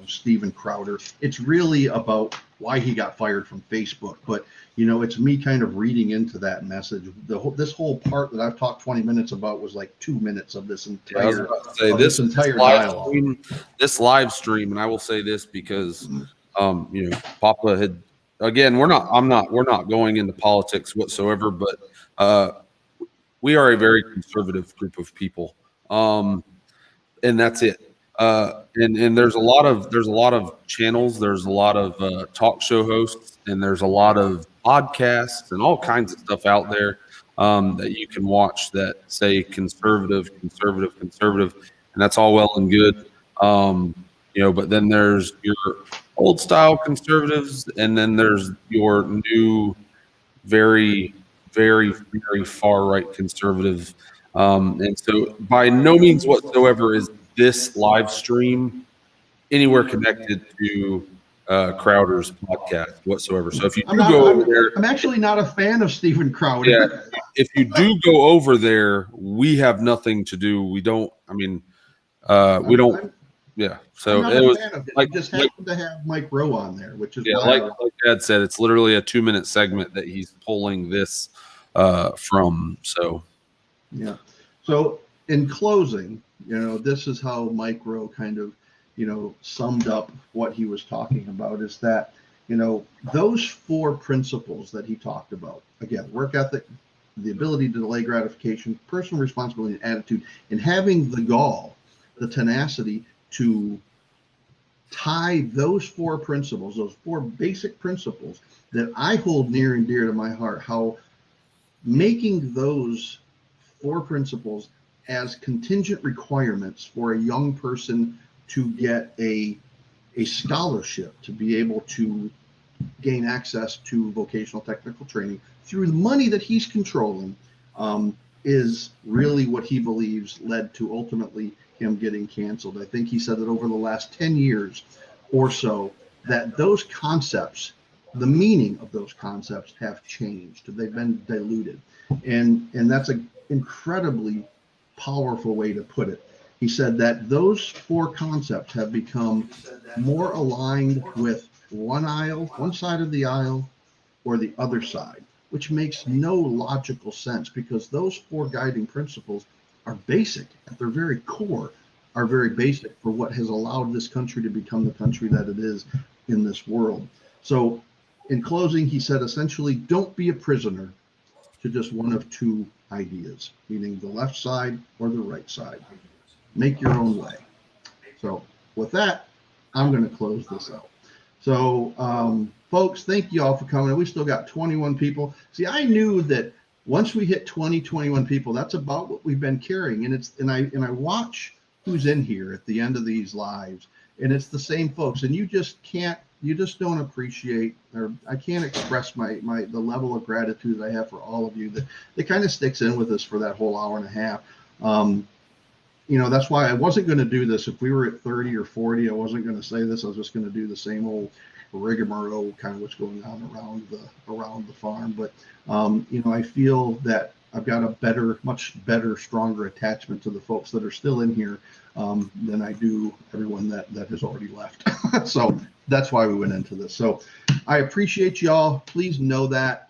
[SPEAKER 2] Steven Crowder. It's really about why he got fired from Facebook. But it's me kind of reading into that message. This whole part that I've talked 20 minutes about was like 2 minutes of this entire this dialogue.
[SPEAKER 1] This live stream, and I will say this because Papa had, again, we're not going into politics whatsoever, but we are a very conservative group of people. And that's it. And there's a lot of channels, there's a lot of talk show hosts, and there's a lot of podcasts and all kinds of stuff out there that you can watch that say conservative, and that's all well and good. But then there's your old style conservatives, and then there's your new, very, very, very far right conservative. And so by no means whatsoever is this live stream anywhere connected to Crowder's podcast whatsoever. So if you do go over there,
[SPEAKER 2] I'm actually not a fan of Steven Crowder.
[SPEAKER 1] Yeah, if you do go over there, we have nothing to do. We don't. I mean, we don't. Yeah. So it was
[SPEAKER 2] like just happened to have Mike Rowe on there, which is
[SPEAKER 1] like Dad said, it's literally a 2-minute segment that he's pulling this from. So
[SPEAKER 2] yeah. So in closing, this is how Mike Rowe kind of, summed up what he was talking about, is that, those four principles that he talked about, again, work ethic, the ability to delay gratification, personal responsibility and attitude, and having the gall, the tenacity to tie those four principles, those four basic principles that I hold near and dear to my heart, how making those four principles as contingent requirements for a young person to get a scholarship, to be able to gain access to vocational technical training through the money that he's controlling, is really what he believes led to ultimately him getting canceled. I think he said that over the last 10 years or so, that those concepts, the meaning of those concepts have changed. They've been diluted. And that's an incredibly powerful way to put it. He said that those four concepts have become more aligned with one side of the aisle or the other side, which makes no logical sense, because those four guiding principles are basic at their very core, are very basic for what has allowed this country to become the country that it is in this world. So in closing, he said, essentially, don't be a prisoner to just one of two ideas, meaning the left side or the right side. Make your own way. So with that, I'm going to close this out. So folks, thank you all for coming. We still got 21 people. See, I knew that once we hit 21 people, that's about what we've been carrying. And I watch who's in here at the end of these lives, and it's the same folks. And you just don't appreciate, or I can't express the level of gratitude that I have for all of you that kind of sticks in with us for that whole hour and a half. That's why I wasn't going to do this. If we were at 30 or 40, I wasn't going to say this. I was just going to do the same old rigmarole, kind of what's going on around the farm. But I feel that I've got a much better, stronger attachment to the folks that are still in here than I do everyone that has already left. So that's why we went into this. So I appreciate y'all. Please know that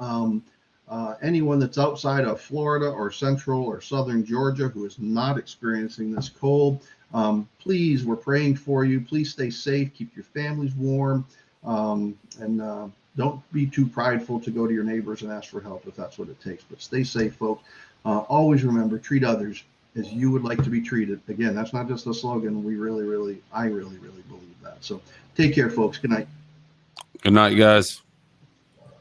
[SPEAKER 2] anyone that's outside of Florida or central or southern Georgia who is not experiencing this cold, please, we're praying for you. Please stay safe. Keep your families warm. And don't be too prideful to go to your neighbors and ask for help if that's what it takes. But stay safe, folks. Always remember, treat others as you would like to be treated. Again, that's not just a slogan. I really believe that. So take care, folks. Good night.
[SPEAKER 1] Good night, guys.